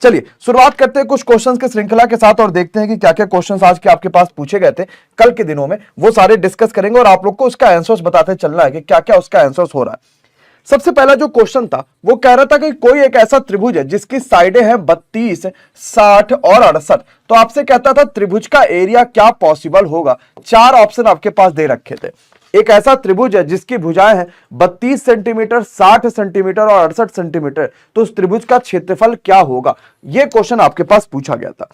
चलिए शुरुआत करते हैं कुछ क्वेश्चंस के श्रृंखला के साथ और देखते हैं कि क्या क्या क्वेश्चंस आज के आपके पास पूछे गए थे कल के दिनों में, वो सारे डिस्कस करेंगे और आप लोग को उसका आंसर्स बताते चलना है कि क्या क्या उसका आंसर्स हो रहा है। सबसे पहला जो क्वेश्चन था वो कह रहा था कि कोई एक ऐसा त्रिभुज है जिसकी साइडें हैं 32, 60 और 68। तो आपसे कहता था त्रिभुज का एरिया क्या पॉसिबल होगा। 4 ऑप्शन आपके पास दे रखे थे। एक ऐसा त्रिभुज है जिसकी भुजाएं हैं 32 सेंटीमीटर, 60 सेंटीमीटर और 68 सेंटीमीटर, तो उस त्रिभुज का क्षेत्रफल क्या होगा, यह क्वेश्चन आपके पास पूछा गया था।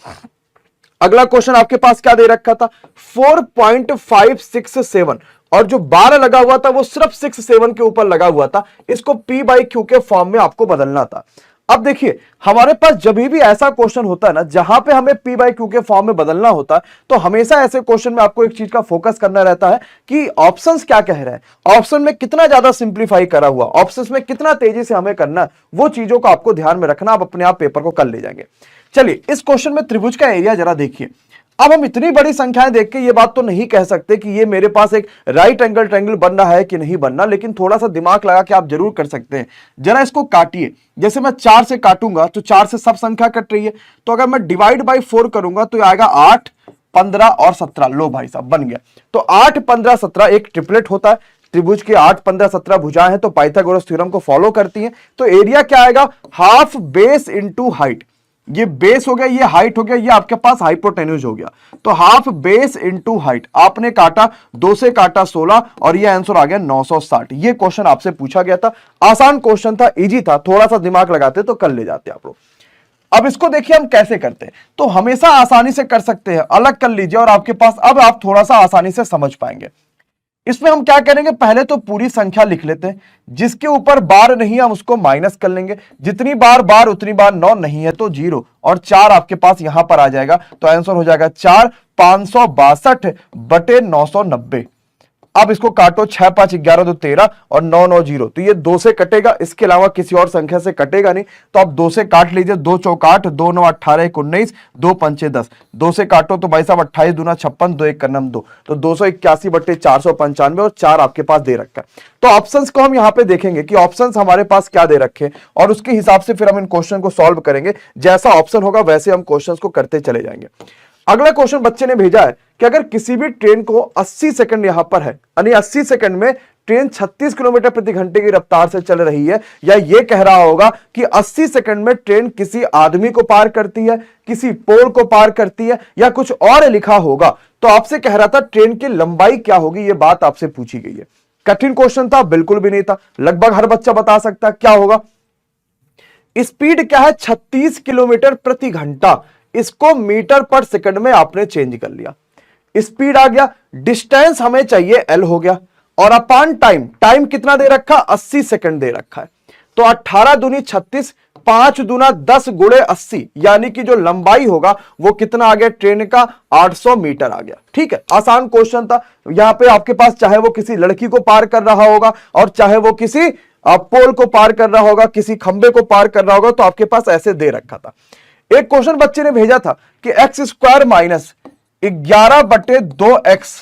अगला क्वेश्चन आपके पास क्या दे रखा था, 4.567 और जो बार लगा हुआ था वो सिर्फ 67 के ऊपर लगा हुआ था। इसको P बाई Q के फॉर्म में आपको बदलना था। अब देखिए हमारे पास जब भी ऐसा क्वेश्चन होता है ना जहां पे हमें P बाई Q के फॉर्म में बदलना होता है, तो हमेशा ऐसे क्वेश्चन में आपको एक चीज का फोकस करना रहता है कि ऑप्शंस क्या कह रहे हैं, ऑप्शन में कितना ज्यादा सिंप्लीफाई करा हुआ, ऑप्शंस में कितना तेजी से हमें करना है, वो चीजों को आपको ध्यान में रखना। आप अपने आप पेपर को कर ले जाएंगे। चलिए इस क्वेश्चन में त्रिभुज का एरिया जरा देखिए। अब हम इतनी बड़ी संख्याएं देख के ये बात तो नहीं कह सकते कि ये मेरे पास एक राइट एंगल ट्रायंगल बनना है कि नहीं बनना, लेकिन थोड़ा सा दिमाग लगा के आप जरूर कर सकते हैं। जरा इसको काटिए। जैसे मैं 4 से काटूंगा तो 4 से सब संख्या कट रही है, तो अगर मैं डिवाइड बाई 4 करूंगा तो आएगा 8, 15 और 17। लो भाई साहब बन गया। तो 8, 15, 17 एक ट्रिपलेट होता है। त्रिभुज के 8, 15, 17 भुजाएं हैं तो पाइथागोरस थ्योरम को फॉलो करती हैं। तो एरिया क्या आएगा, हाफ बेस इंटू हाइट। ये बेस हो गया, ये हाइट हो गया, ये आपके पास हाइपोटेन्यूज हो गया। तो हाफ बेस इंटू हाइट। आपने काटा 2 से काटा 16 और ये आंसर आ गया 960। ये क्वेश्चन आपसे पूछा गया था। आसान क्वेश्चन था, इजी था, थोड़ा सा दिमाग लगाते तो कर ले जाते आप लोग। अब इसको देखिए हम कैसे करते हैं। तो हमेशा आसानी से कर सकते हैं, अलग कर लीजिए और आपके पास अब आप थोड़ा सा आसानी से समझ पाएंगे। इसमें हम क्या करेंगे, पहले तो पूरी संख्या लिख लेते हैं। जिसके ऊपर बार नहीं है हम उसको माइनस कर लेंगे। जितनी बार बार उतनी बार 9 नहीं है तो 0 और 4 आपके पास यहां पर आ जाएगा। तो आंसर हो जाएगा 4, 562 बटे 990। अब इसको काटो, 6, 5, 11, 2, 13 और 9, 9, 0। तो ये 2 से कटेगा, इसके अलावा किसी और संख्या से कटेगा नहीं। तो आप 2 से काट लीजिए। 2 चौक 8, 2 9 18, 1 19, 2 पंचे 10। 2 से काटो तो भाई साहब 28 दूना 56, 2 1 नम 2। तो 281 बटे 495 और 4 आपके पास दे रखा है। तो ऑप्शंस को हम यहाँ पे देखेंगे कि ऑप्शंस हमारे पास क्या दे रखे और उसके हिसाब से फिर हम इन क्वेश्चन को सॉल्व करेंगे। जैसा ऑप्शन होगा वैसे हम क्वेश्चन को करते चले जाएंगे। अगला क्वेश्चन बच्चे ने भेजा है कि अगर किसी भी ट्रेन को 80 सेकंड यहां पर है, यानी 80 सेकंड में ट्रेन 36 किलोमीटर प्रति घंटे की रफ्तार से चल रही है, या ये कह रहा होगा कि 80 सेकंड में ट्रेन किसी आदमी को पार करती है, किसी पोल को पार करती है, या कुछ और लिखा होगा, तो आपसे कह रहा था ट्रेन की लंबाई क्या होगी। यह बात आपसे पूछी गई है। कठिन क्वेश्चन था, बिल्कुल भी नहीं था, लगभग हर बच्चा बता सकता है क्या होगा। स्पीड क्या है, 36 किलोमीटर प्रति घंटा। इसको मीटर पर सेकंड में आपने चेंज कर लिया। स्पीड आ गया, डिस्टेंस हमें चाहिए L हो गया, और अपान टाइम, टाइम कितना दे रखा, 80 सेकंड दे रखा है। तो 18 दूनी 36, 5 दूना 10 गुणे 80, यानी कि जो लंबाई होगा वो कितना आ गया ट्रेन का, 800 मीटर आ गया। ठीक है, आसान क्वेश्चन था। यहां पे आपके पास चाहे वो किसी लड़की को पार कर रहा होगा और चाहे वो किसी पोल को पार कर रहा होगा, किसी खंबे को पार कर रहा होगा, तो आपके पास ऐसे दे रखा था। एक क्वेश्चन बच्चे ने भेजा था कि एक्स स्क्वायर माइनस 11 बटे 2x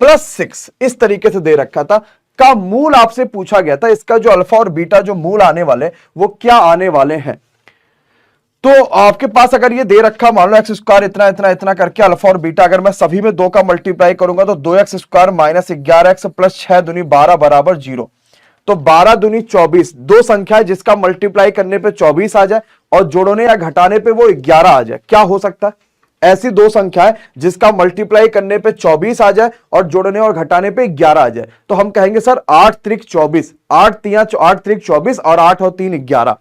प्लस 6 इस तरीके से दे रखा था, का मूल आपसे पूछा गया था। इसका जो अल्फा और बीटा जो मूल आने वाले वो क्या आने वाले हैं। तो आपके पास अगर ये दे रखा, मान लो एक्स स्क्वायर इतना इतना इतना करके अल्फा और बीटा, अगर मैं सभी में 2 का मल्टीप्लाई करूंगा तो 2x square minus 11x plus 6 दूनी 12 बराबर 0। तो 12 दूनी 24, दो संख्या है जिसका मल्टीप्लाई करने पे 24 आ जाए और जोड़ने या घटाने पे वो 11 आ जाए। क्या हो सकता है, ऐसी दो संख्या है जिसका मल्टीप्लाई करने पे 24 आ जाए और जोड़ने और घटाने पे 11 आ जाए। तो हम कहेंगे सर 8 त्रिक 24, 8 त्रिक 24 और 8 और 3 11।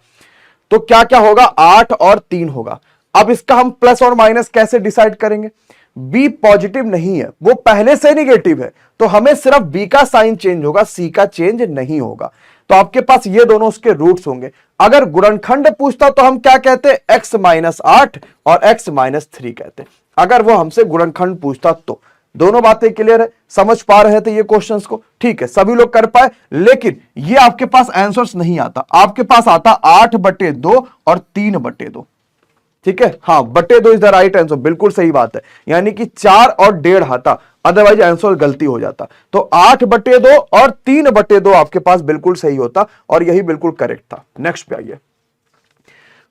तो क्या क्या होगा, 8 और 3 होगा। अब इसका हम प्लस और माइनस कैसे डिसाइड करेंगे। बी पॉजिटिव नहीं है, वो पहले से नेगेटिव है, तो हमें सिर्फ बी का साइन चेंज होगा, सी का चेंज नहीं होगा। तो आपके पास ये दोनों उसके रूट्स होंगे। अगर गुणनखंड पूछता तो हम क्या कहते, x माइनस 8 और x माइनस 3 कहते। अगर वो हमसे गुणनखंड पूछता तो। दोनों बातें क्लियर है, समझ पा रहे थे ये क्वेश्चंस को। ठीक है, सभी लोग कर पाए, लेकिन ये आपके पास आंसर्स नहीं आता। आपके पास आता 8/2 और 3/2। ठीक है, हाँ, बटे 2 इज द राइट आंसर, बिल्कुल सही बात है। यानी कि 4 और 1.5 आता, अदरवाइज आंसर गलती हो जाता। तो 8/2 और 3/2 आपके पास बिल्कुल सही होता और यही बिल्कुल करेक्ट था। नेक्स्ट पे आइए।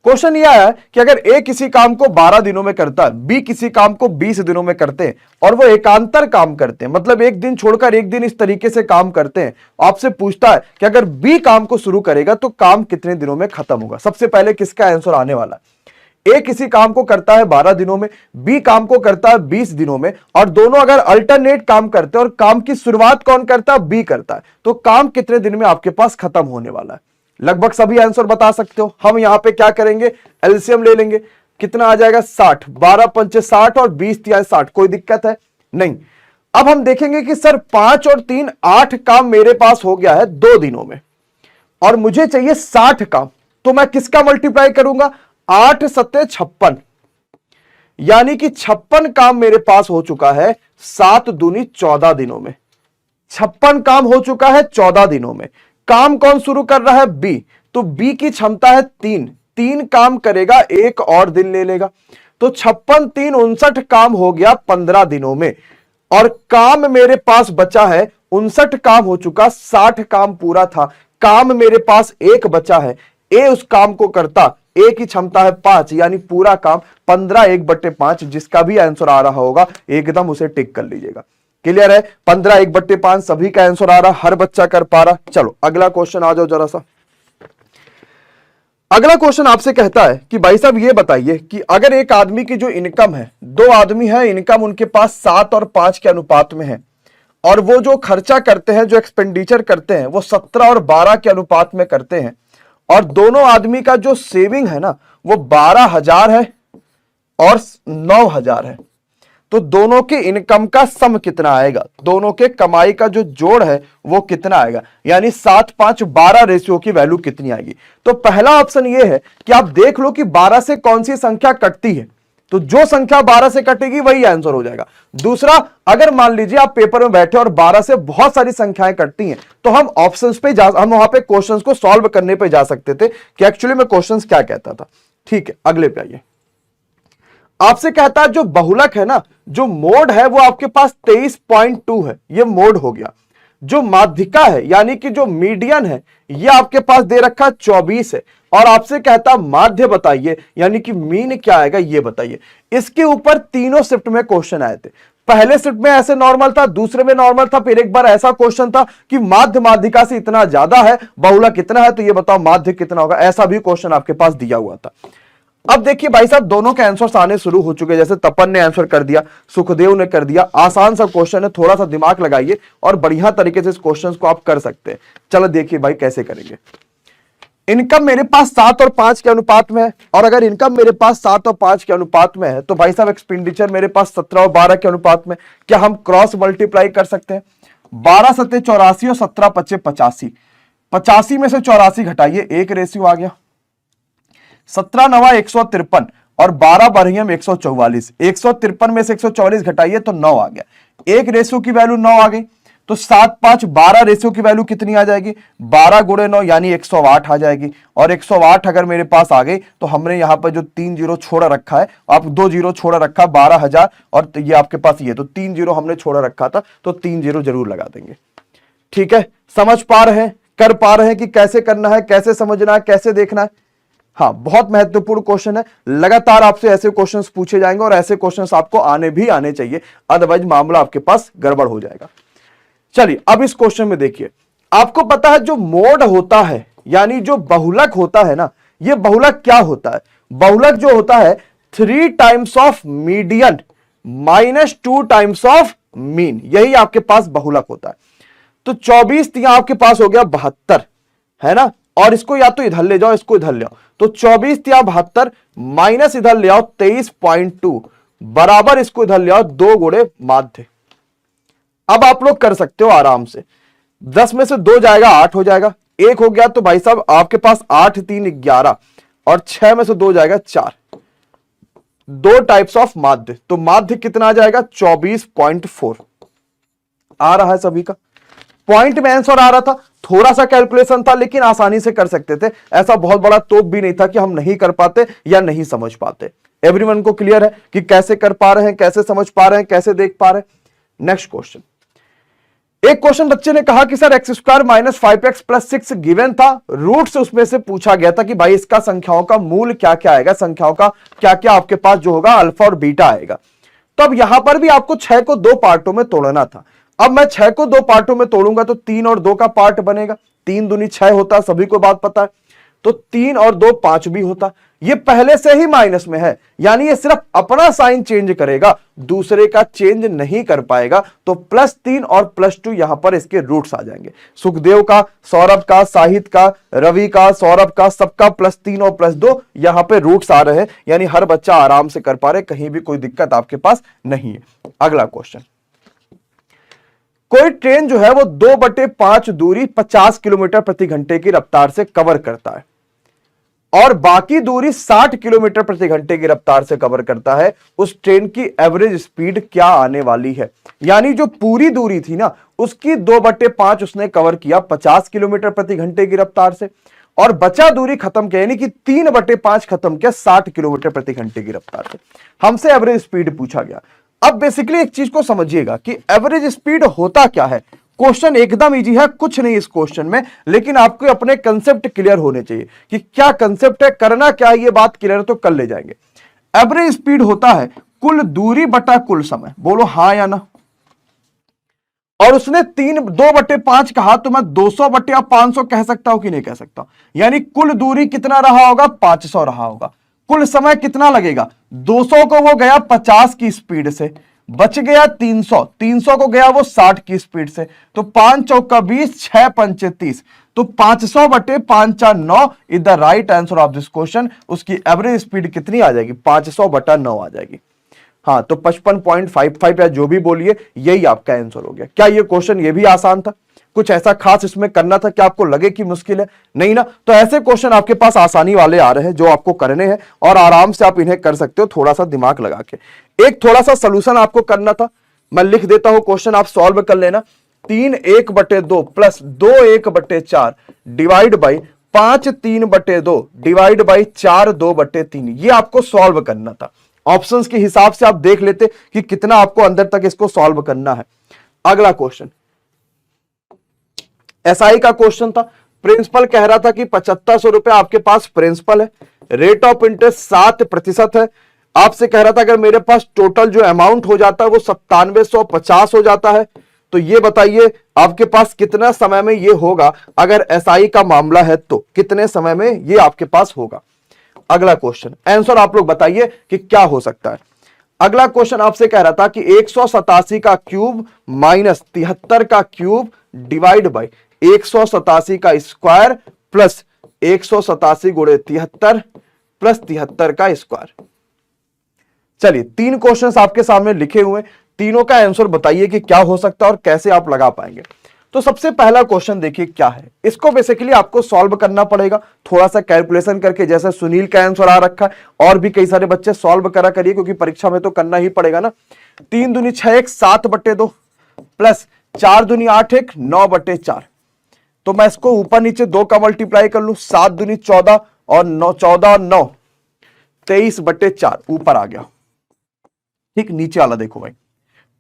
क्वेश्चन यह है कि अगर ए किसी काम को 12 दिनों में करता है, बी किसी काम को 20 दिनों में करते हैं और वो एकांतर काम करते हैं, मतलब एक दिन छोड़कर एक दिन इस तरीके से काम करते हैं, आपसे पूछता है कि अगर बी काम को शुरू करेगा तो काम कितने दिनों में खत्म होगा। सबसे पहले किसका आंसर आने वाला है? ए किसी काम को करता है 12 दिनों में, बी काम को करता है 20 दिनों में, और दोनों अगर अल्टरनेट काम करते हैं और काम की शुरुआत कौन करता है? बी करता है, तो काम कितने दिन में आपके पास खत्म होने वाला है? लगभग सभी आंसर बता सकते हो। हम यहां पे क्या करेंगे? एलसीएम ले लेंगे। कितना आ जाएगा? 60। 12 पंचे 60 और 20 तिहाई 60। कोई दिक्कत है? नहीं। अब हम देखेंगे कि सर 5 और 3 8 काम मेरे पास हो गया है 2 दिनों में और मुझे चाहिए 60 काम, तो मैं किसका मल्टीप्लाई करूंगा? 8 सत्ते 56, यानी कि 56 काम मेरे पास हो चुका है 7 दूनी 14 दिनों में। 56 काम हो चुका है 14 दिनों में। काम कौन शुरू कर रहा है? बी। तो बी की क्षमता है 3 काम करेगा, एक और दिन ले लेगा, तो 56 3 59 काम हो गया 15 दिनों में, और काम मेरे पास बचा है 59 काम हो चुका, 60 काम पूरा था, काम मेरे पास एक बचा है। ए उस काम को करता, ए की क्षमता है 5, यानी पूरा काम 15 1/5। जिसका भी आंसर आ रहा होगा एकदम उसे टिक कर लीजिएगा। क्लियर है? 15 1/5 सभी का आंसर आ रहा, हर बच्चा कर पा रहा। चलो अगला क्वेश्चन आ जाओ जरा सा। अगला क्वेश्चन आपसे कहता है कि भाई साहब ये बताइए कि अगर एक आदमी की जो इनकम है, 2 आदमी है, इनकम उनके पास 7 और 5 के अनुपात में है, और वो जो खर्चा करते हैं, जो एक्सपेंडिचर करते हैं, वो 17 और 12 के अनुपात में करते हैं, और दोनों आदमी का जो सेविंग है ना वो 12,000 है और 9,000 है, तो दोनों के इनकम का सम कितना आएगा? दोनों के कमाई का जो जोड़ है वो कितना आएगा? यानी 7 5 12 रेशियो की वैल्यू कितनी आएगी? तो पहला ऑप्शन ये है कि आप देख लो कि 12 से कौन सी संख्या कटती है, तो जो संख्या 12 से कटेगी वही आंसर हो जाएगा। दूसरा, अगर मान लीजिए आप पेपर में बैठे और 12 से बहुत सारी संख्याएं कटती हैं, तो हम ऑप्शंस पे हम वहां पे क्वेश्चंस को सॉल्व करने पे जा सकते थे कि एक्चुअली में क्वेश्चंस क्या कहता था। ठीक है, अगले पे आइए। आपसे कहता है जो बहुलक है ना, जो मोड है वो आपके पास 23.2 है, ये मोड हो गया। जो माध्यिका है यानी कि जो मीडियन है, ये आपके पास दे रखा 24 है, और आपसे कहता माध्य बताइए, यानी कि मीन क्या आएगा ये बताइए। इसके ऊपर तीनों शिफ्ट में क्वेश्चन आए थे। पहले शिफ्ट में ऐसे नॉर्मल था, दूसरे में नॉर्मल था, फिर एक बार ऐसा क्वेश्चन था कि माध्य माध्यिका से इतना ज्यादा है, बहुलक कितना है, तो ये बताओ माध्य कितना होगा। ऐसा भी क्वेश्चन आपके पास दिया हुआ था। अब देखिए भाई साहब, दोनों के आंसर्स आने शुरू हो चुके हैं। जैसे तपन ने आंसर कर दिया, सुखदेव ने कर दिया। आसान सा क्वेश्चन है, थोड़ा सा दिमाग लगाइए और बढ़िया तरीके से इस क्वेश्चन को आप कर सकते हैं। चलो देखिए भाई कैसे करेंगे। इनकम मेरे पास 7 और 5 के अनुपात में है, और अगर इनकम मेरे पास 7 और 5 के अनुपात में है तो भाई साहब एक्सपेंडिचर मेरे पास 17 और 12 के अनुपात में। क्या हम क्रॉस मल्टीप्लाई कर सकते हैं? 12 सत्ते 84 और 17 पच्चे 85। 85 में से 84 घटाइए, एक रेशियो आ गया। 17 नवा 153 और 12 बरहियम 144। 153 में से 144 घटाइए तो 9 आ गया। एक रेशियो की वैल्यू 9 आ गई, तो 7 5 12 रेशियो की वैल्यू कितनी आ जाएगी? 12 गुणे 9 यानी 108 आ जाएगी। और 108 अगर मेरे पास आ गई तो हमने यहां पर जो 3 जीरो छोड़ा रखा है, आप 2 जीरो छोड़ा रखा, 12,000, और ये आपके पास ये, तो 3 जीरो हमने छोड़ा रखा था, तो 3 जीरो जरूर लगा देंगे। ठीक है, समझ पा रहे हैं, कर पा रहे हैं कि कैसे करना है, कैसे समझना है, कैसे देखना है? हाँ, बहुत महत्वपूर्ण क्वेश्चन है। लगातार आपसे ऐसे क्वेश्चंस पूछे जाएंगे और ऐसे क्वेश्चंस आपको आने भी आने चाहिए, अदरवाइज मामला आपके पास गड़बड़ हो जाएगा। चलिए अब इस क्वेश्चन में देखिए, आपको पता है जो मोड होता है यानी जो बहुलक होता है ना, ये बहुलक क्या होता है? बहुलक जो होता है 3 times of median minus 2 times of mean, यही आपके पास बहुलक होता है। तो 24 यहां आपके पास हो गया 72, है ना, और इसको या तो इधर ले जाओ, इसको इधर ले आओ, तो 24 या 72 माइनस इधर ले आओ 23.2 बराबर इसको इधर ले आओ 2 गुणे माध्य। अब आप लोग कर सकते हो आराम से। 10 में से 2 जाएगा 8 हो जाएगा, 1 हो गया, तो भाई साहब आपके पास 8 3 11, और 6 में से 2 जाएगा 4। 2 टाइप्स ऑफ माध्य, तो माध्य कितना आ जाएगा? 24.4 आ रहा है सभी का। पॉइंट में आंसर आ रहा था, थोड़ा सा कैलकुलेशन था लेकिन आसानी से कर सकते थे। ऐसा बहुत बड़ा तोप भी नहीं था कि हम नहीं कर पाते या नहीं समझ पाते। एवरीवन को क्लियर है कि कैसे कर पा रहे हैं, कैसे समझ पा रहे हैं, कैसे देख पा रहे हैं? नेक्स्ट क्वेश्चन, एक क्वेश्चन बच्चे ने कहा कि sir x square minus 5x plus 6 given था, रूट से उसमें से पूछा गया था कि भाई इसका संख्याओं का मूल क्या क्या आएगा, संख्याओं का क्या क्या आपके पास जो होगा अल्फा और बीटा आएगा। तो अब यहां पर भी आपको 6 को 2 पार्टों में तोड़ना था। अब मैं 6 को 2 पार्टों में तोड़ूंगा तो 3 और 2 का पार्ट बनेगा, 3 दूनी 6 होता, सभी को बात पता है। तो 3 और 2 5 भी होता, ये पहले से ही माइनस में है, यानी ये सिर्फ अपना साइन चेंज करेगा, दूसरे का चेंज नहीं कर पाएगा। तो +3 और +2 यहां पर इसके रूट्स आ जाएंगे। सुखदेव का, सौरभ का, साहित का, रवि का, सौरभ का, सबका +3 और +2 यहां पे रूट्स आ रहे हैं, यानी हर बच्चा आराम से कर पा रहे, कहीं भी कोई दिक्कत आपके पास नहीं है। अगला क्वेश्चन, कोई ट्रेन जो है वो 2/5 दूरी 50 किलोमीटर प्रति घंटे की रफ्तार से कवर करता है और बाकी दूरी 60 किलोमीटर प्रति घंटे की रफ्तार से कवर करता है, उस ट्रेन की एवरेज स्पीड क्या आने वाली है। यानी जो पूरी दूरी थी ना, उसकी 2/5 उसने कवर किया 50 किलोमीटर प्रति घंटे की रफ्तार से, और बचा दूरी खत्म किया, यानी कि 3/5 खत्म किया 60 किलोमीटर प्रति घंटे की रफ्तार से। हमसे एवरेज स्पीड पूछा गया। अब बेसिकली एक चीज को समझिएगा कि एवरेज स्पीड होता क्या है। क्वेश्चन एकदम इजी है, कुछ नहीं इस क्वेश्चन में, लेकिन आपको अपने कंसेप्ट क्लियर होने चाहिए कि क्या कंसेप्ट है, करना क्या है, ये बात क्लियर तो कर ले जाएंगे। एवरेज स्पीड होता है कुल दूरी बटा कुल समय। बोलो हां या ना। और उसने 2/5 कहा तो मैं 200/500 कह सकता हूं कि नहीं कह सकता। यानी कुल दूरी कितना रहा होगा, 500 रहा होगा। कुल समय कितना लगेगा, 200 को वो गया 50 की स्पीड से, बच गया 300 को गया वो 60 की स्पीड से, तो 5 चौका 20, 6 पंचे 30, तो 500/5×9 is the right answer of this question. उसकी एवरेज स्पीड कितनी आ जाएगी, 500/9 आ जाएगी। हाँ, तो 55.55 या जो भी बोलिए, यही आपका आंसर हो गया। क्या ये क्वेश्चन ये भी आसान था, कुछ ऐसा खास इसमें करना था कि आपको लगे कि मुश्किल है, नहीं ना। तो ऐसे क्वेश्चन आपके पास आसानी वाले आ रहे हैं जो आपको करने हैं और आराम से आप इन्हें कर सकते हो, थोड़ा सा दिमाग लगा के। एक थोड़ा सा सोल्यूशन आपको करना था, मैं लिख देता हूं क्वेश्चन, आप सॉल्व कर लेना। 3 1/2 plus 2 1/4 divide by 5 3/2 divide by 4 2/3, ये आपको सॉल्व करना था। ऑप्शंस के हिसाब से आप देख लेते कि कितना आपको अंदर तक इसको सॉल्व करना है। अगला क्वेश्चन एसआई का क्वेश्चन था। प्रिंसिपल कह रहा था कि 7500 रुपए आपके पास प्रिंसिपल है, रेट ऑफ इंटरेस्ट 7% है। आपसे कह रहा था अगर मेरे पास टोटल जो अमाउंट हो जाता है वो 9750 हो जाता है, तो ये बताइए आपके पास कितना समय में ये होगा। अगर एसआई का मामला है तो कितने समय में ये आपके पास होगा। अगला क्वेश्चन, आंसर आप लोग बताइए कि क्या हो सकता है। अगला क्वेश्चन आपसे कह रहा था कि 187 का क्यूब माइनस 73 का क्यूब डिवाइड बाई 187 का स्क्वायर प्लस 187 गुणे 73 प्लस 73 का स्क्वायर। चलिए 3 क्वेश्चंस आपके सामने लिखे हुए, तीनों का आंसर बताइए कि क्या हो सकता है और कैसे आप लगा पाएंगे। तो सबसे पहला क्वेश्चन देखिए क्या है, इसको बेसिकली आपको सॉल्व करना पड़ेगा थोड़ा सा कैलकुलेशन करके, जैसे सुनील का आंसर आ रखा है और भी कई सारे बच्चे सॉल्व करा करिए क्योंकि परीक्षा में तो करना ही पड़ेगा ना। 3 दूनी 6 1 7/2 प्लस 4 दूनी 8 1 9/4, तो मैं इसको ऊपर नीचे 2 का मल्टीप्लाई कर लूं, 7 दूनी 14 और 9 14 और 9 23/4 ऊपर आ गया। ठीक, नीचे वाला देखो भाई,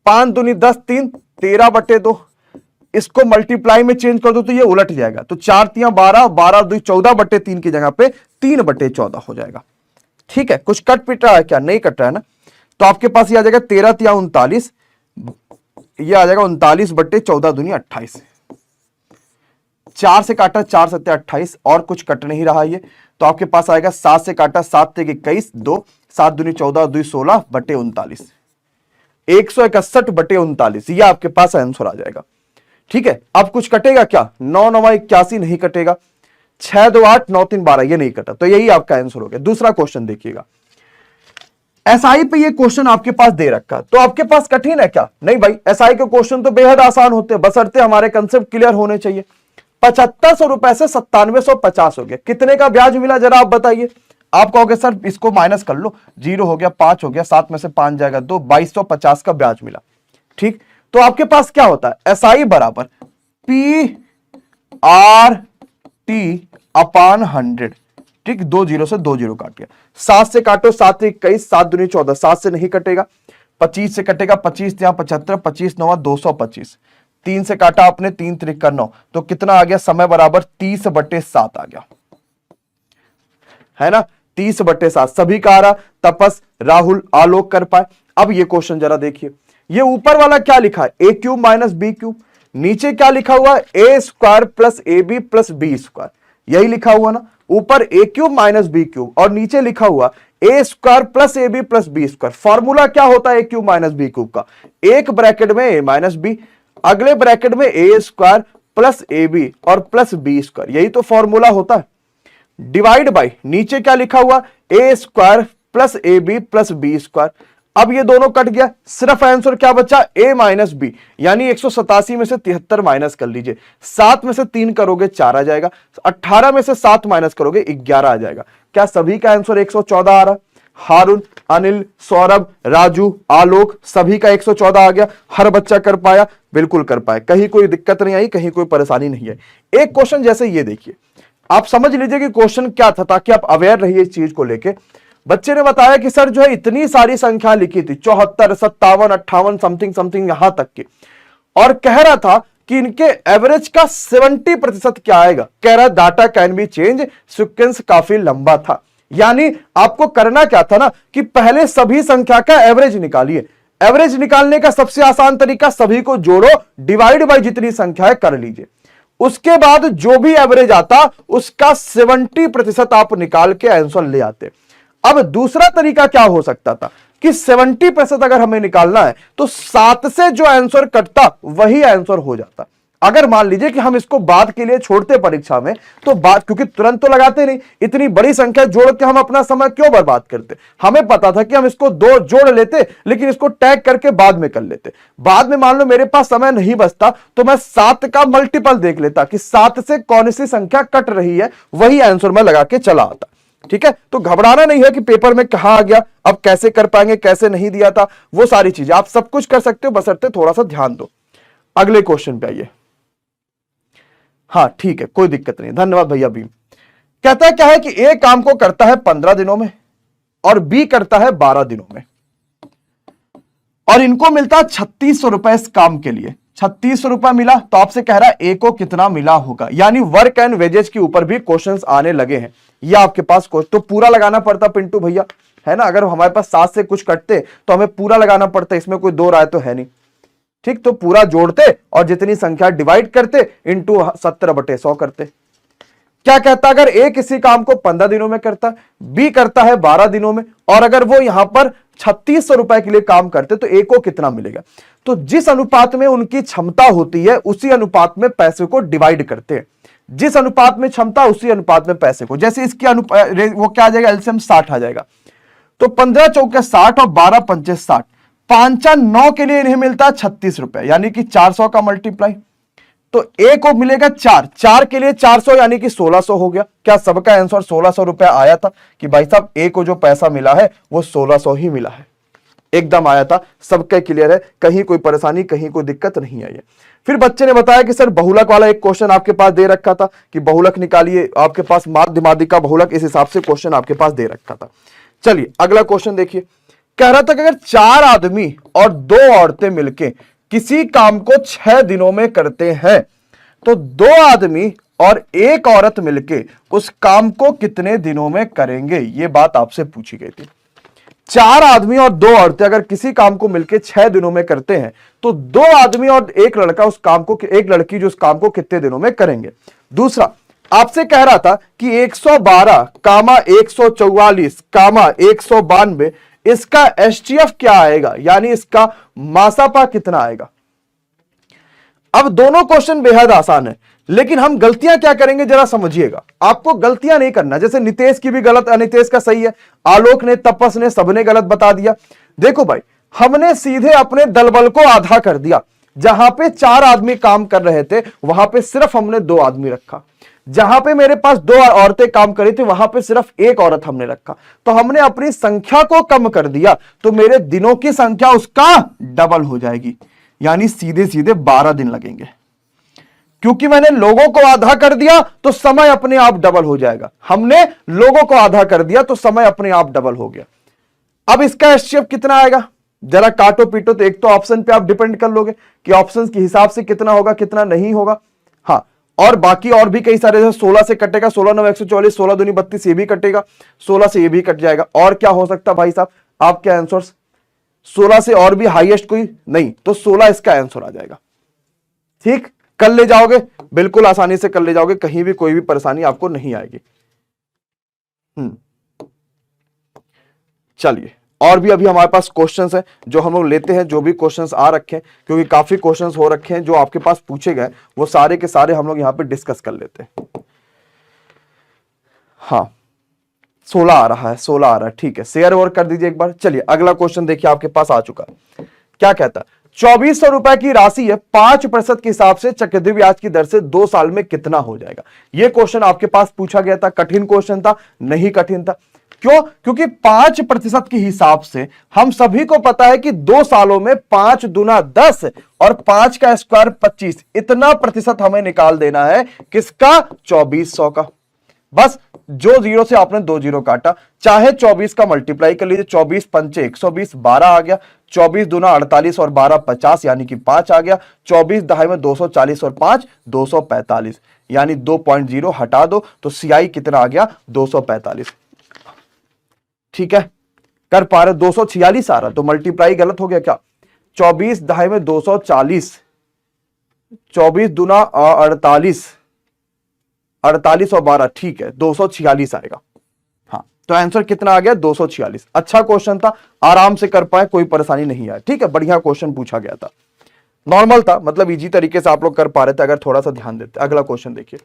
5 दूनी 10 3 13/2, इसको मल्टीप्लाई में चेंज कर दो तो ये उलट जाएगा, तो 4 3 12 12 2 14/3 की जगह पे 3/14 हो जाएगा। ठीक है, कुछ कट पिट रहा है क्या, नहीं कट रहा है ना। तो आपके पास ये आ जाएगा 13 3 39, ये आ जाएगा 39/14 दूनी 28। 4 से काटा 4 7 28 और कुछ कट नहीं रहा ये, तो आपके पास आएगा 7 से काटा 7 से 21 2 7 दूनी 14 2 16/39, 161/39, ये आपके पास आंसर आ जाएगा। ठीक है, अब कुछ कटेगा क्या, 9 9 81 नहीं कटेगा, 6 2 8 9 3 12 ये नहीं कटा, तो यही आपका आंसर हो गया। दूसरा क्वेश्चन देखिएगा, एसआई पे ये क्वेश्चन आपके पास दे रखा, तो आपके पास कठिन है क्या, नहीं भाई, एसआई के क्वेश्चन तो बेहद आसान होते हैं, बशर्ते हमारे कंसेप्ट क्लियर होने चाहिए। 7500 रुपए से 9750 हो गया, कितने का ब्याज मिला जरा आप बताइए। आप कहोगे सर इसको माइनस कर लो, 0 हो गया, 5 हो गया, 7 में से 5 जाएगा 2, 2250 का ब्याज मिला। ठीक, तो आपके पास क्या होता है, एसआई बराबर PRT अपान 100। ठीक, 2 0 से 2 0 काट गया, 7 से काटो 7 21 7 दूनी 14, 7 से नहीं कटेगा, 25 से कटेगा, 25 यहाँ 75, 25 9 225, 3 से काटा आपने, 3 त्रिक 9, तो कितना आ गया, समय बराबर 30/7 आ गया, है ना, 30/7 सभी का आ रहा। तपस, राहुल, आलोक कर पाए। अब ये क्वेश्चन जरा देखिए, ये ऊपर वाला क्या लिखा है, a cube minus B cube, नीचे क्या लिखा हुआ है, A square plus A B plus B square, यही लिखा हुआ ना, ऊपर a cube minus B cube और नीचे लिखा हुआ A square plus A B plus B square. Formula क्या होता है A cube minus B cube का, एक ब्रैकेट में ए माइनस बी, अगले ब्रैकेट में A square plus A B और प्लस बी स्क्वायर, यही तो फॉर्मूला होता है। डिवाइड बाई, नीचे क्या लिखा हुआ, A square plus A B plus B square. अब ये दोनों कट गया, सिर्फ आंसर क्या बचा, a माइनस बी, यानी 187 में से 73 माइनस कर लीजिए, 7 में से 3 करोगे 4 आ जाएगा, 18 में से 7 माइनस करोगे 11 आ जाएगा। क्या सभी का आंसर 114 आ रहा? हारून, अनिल, सौरभ, राजू, आलोक, सभी का 114 आ गया। हर बच्चा कर पाया? बिल्कुल कर पाया, कहीं कोई दिक्कत नहीं आई, कहीं कोई परेशानी नहीं है। एक क्वेश्चन जैसे ये देखिए, आप समझ लीजिए कि क्वेश्चन क्या था, ताकि आप अवेयर रहिए इस चीज को लेके। बच्चे ने बताया कि सर जो है इतनी सारी संख्या लिखी थी, 74, 57, 58 समथिंग समथिंग यहां तक की, और कह रहा था कि इनके एवरेज का 70% क्या आएगा। कह रहा data can be change, sequence काफी लंबा था। यानी आपको करना क्या था ना, कि पहले सभी संख्या का एवरेज निकालिए। एवरेज निकालने का सबसे आसान तरीका, सभी को जोड़ो, डिवाइड बाई जितनी संख्या है कर लीजिए। उसके बाद जो भी एवरेज आता उसका 70% आप निकाल के आंसर ले आते। अब दूसरा तरीका क्या हो सकता था कि 70% अगर हमें निकालना है तो 7 से जो आंसर कटता वही आंसर हो जाता। अगर मान लीजिए कि हम इसको बाद के लिए छोड़ते परीक्षा में, तो बाद, क्योंकि तुरंत तो लगाते नहीं, इतनी बड़ी संख्या जोड़ के हम अपना समय क्यों बर्बाद करते। हमें पता था कि हम इसको 2 जोड़ लेते, लेकिन इसको टैग करके बाद में कर लेते। बाद में मान लो मेरे पास समय नहीं बचता, तो मैं 7 का मल्टीपल देख लेता कि 7 से कौन सी संख्या कट रही है, वही आंसर मैं लगा के चला आता। ठीक है, तो घबराना नहीं है कि पेपर में कहां आ गया, अब कैसे कर पाएंगे, कैसे नहीं दिया था, वो सारी चीजें आप सब कुछ कर सकते हो, बशर्ते थोड़ा सा ध्यान दो। अगले क्वेश्चन पे आइए। हाँ ठीक है, कोई दिक्कत नहीं, धन्यवाद भैया भीम। कहता है क्या है कि ए काम को करता है 15 दिनों में और बी करता है 12 दिनों में, और इनको मिलता है 3600 रुपए इस काम के लिए। 3600 रुपए मिला, तो आपसे कह रहा है ए को कितना मिला होगा। यानी वर्क एंड वेजेज के ऊपर भी क्वेश्चंस आने लगे हैं। ये आपके पास तो पूरा लगाना पड़ता पिंटू भैया, है ना। अगर हमारे पास 7 से कुछ कटते तो हमें पूरा लगाना पड़ता, इसमें कोई 2 राय तो है नहीं। ठीक, तो पूरा जोड़ते और जितनी संख्या डिवाइड करते इंटू 70/100 करते। क्या कहता, अगर ए किसी काम को 15 दिनों में करता, बी करता है 12 दिनों में, और अगर वो यहां पर 3600 रुपए के लिए काम करते, तो ए को कितना मिलेगा। तो जिस अनुपात में उनकी क्षमता होती है उसी अनुपात में पैसे को डिवाइड करते हैं। जिस अनुपात में क्षमता उसी अनुपात में पैसे को, जैसे इसकी वो क्या आ जाएगा, एलसीएम 60 आ जाएगा। तो 15 चौके 60 और 12 पंचे 60, 5 9 के लिए इन्हें मिलता है 36 रुपए, यानी कि 400 का मल्टीप्लाई। तो ए को मिलेगा 4 के लिए 400 यानी कि 1600 हो गया। क्या सबका आंसर 1600 रुपया आया था कि भाई साहब ए को जो पैसा मिला है वो 1600 ही मिला है? एकदम आया था, सबका क्लियर है, कहीं कोई परेशानी, कहीं कोई दिक्कत नहीं आई है। फिर बच्चे ने बताया कि सर बहुलक वाला एक क्वेश्चन आपके पास दे रखा था कि बहुलक निकालिए, आपके पास माध्य माध्यिका बहुलक, इस हिसाब से क्वेश्चन आपके पास दे रखा था। चलिए अगला क्वेश्चन देखिए। कह रहा था कि अगर 4 आदमी और 2 औरतें मिलके किसी काम को 6 दिनों में करते हैं, तो 2 आदमी और 1 औरत मिलके उस काम को कितने दिनों में करेंगे, ये बात आपसे पूछी गई थी। 4 आदमी और 2 औरतें अगर किसी काम को मिलके 6 दिनों में करते हैं, तो 2 आदमी और 1 लड़का उस काम को, 1 लड़की जो उस काम को कितने दिनों में करेंगे। दूसरा आपसे कह रहा था कि 112 कामा 144 कामा 192, इसका एचटीएफ क्या आएगा, यानी इसका मासापा कितना आएगा। अब दोनों क्वेश्चन बेहद आसान है, लेकिन हम गलतियां क्या करेंगे जरा समझिएगा। आपको गलतियां नहीं करना, जैसे नितेश की भी गलत, अनितेश का सही है, आलोक ने, तपस ने, सबने गलत बता दिया। देखो भाई, हमने सीधे अपने दलबल को आधा कर दिया। जहां पे 4 आदमी काम कर रहे थे वहां पे सिर्फ हमने 2 आदमी रखा। जहां पे मेरे पास 2 औरतें काम कर रही थी वहां पे सिर्फ 1 औरत हमने रखा। तो हमने अपनी संख्या को कम कर दिया, तो मेरे दिनों की संख्या उसका डबल हो जाएगी, यानी सीधे सीधे 12 दिन लगेंगे। क्योंकि मैंने लोगों को आधा कर दिया तो समय अपने आप डबल हो जाएगा। हमने लोगों को आधा कर दिया तो समय अपने आप डबल हो गया। अब इसका एचसीएफ कितना आएगा, जरा काटो पीटो तो एक तो ऑप्शन पे आप डिपेंड कर लोगे कि ऑप्शन के हिसाब से कितना होगा कितना नहीं होगा। हाँ, और बाकी और भी कई सारे, 16 से कटेगा, 16 9 144, 16 दूनी 32, ये भी कटेगा, 16 से ये भी कट जाएगा। और क्या हो सकता भाई साहब आपके आंसर्स? 16 से और भी हाईएस्ट कोई नहीं, तो 16 इसका आंसर आ जाएगा। ठीक, कर ले जाओगे, बिल्कुल आसानी से कर ले जाओगे, कहीं भी कोई भी परेशानी आपको नहीं आएगी। चलिए, और भी अभी हमारे पास क्वेश्चंस हैं जो हम लोग लेते हैं, जो भी क्वेश्चंस आ रखे हैं, क्योंकि काफी क्वेश्चंस हो रखे हैं जो आपके पास पूछे गए, वो सारे के सारे हम लोग यहां पे डिस्कस कर लेते हैं। हाँ, 16 आ रहा है, 16 आ रहा है, ठीक है, शेयर और कर दीजिए एक बार। चलिए अगला क्वेश्चन देखिए आपके पास आ चुका है। क्या कहता है? 2400 रुपए की राशि है, 5% के हिसाब से चक्रवृद्धि ब्याज की दर से 2 साल में कितना हो जाएगा? यह क्वेश्चन आपके पास पूछा गया था। कठिन क्वेश्चन था? नहीं कठिन था। क्यों? क्योंकि 5% के हिसाब से हम सभी को पता है कि 2 सालों में 5 दूना 10 और 5 का स्क्वायर 25, इतना प्रतिशत हमें निकाल देना है। किसका? 2400 का। बस जो जीरो से आपने 2 जीरो काटा, चाहे 24 का मल्टीप्लाई कर लीजिए, 24 पंचे 120, 12 आ गया, 24 दूना 48 और 12 50, यानी कि 5 आ गया, 24 दहाई में 240 और 5 245, यानी 2.0 हटा दो तो सीआई कितना आ गया? 245। ठीक है, कर पा रहे? 246 आ रहा, तो मल्टीप्लाई गलत हो गया क्या? 24 दहाई में 240, 24 दूना 48, 48 और 12, ठीक है, 246 आएगा। हाँ, तो आंसर कितना आ गया? 246। अच्छा क्वेश्चन था, आराम से कर पाए, कोई परेशानी नहीं आया। ठीक है, बढ़िया क्वेश्चन पूछा गया था, नॉर्मल था, मतलब इजी तरीके से आप लोग कर पा रहे थे अगर थोड़ा सा ध्यान देते। अगला क्वेश्चन देखिए,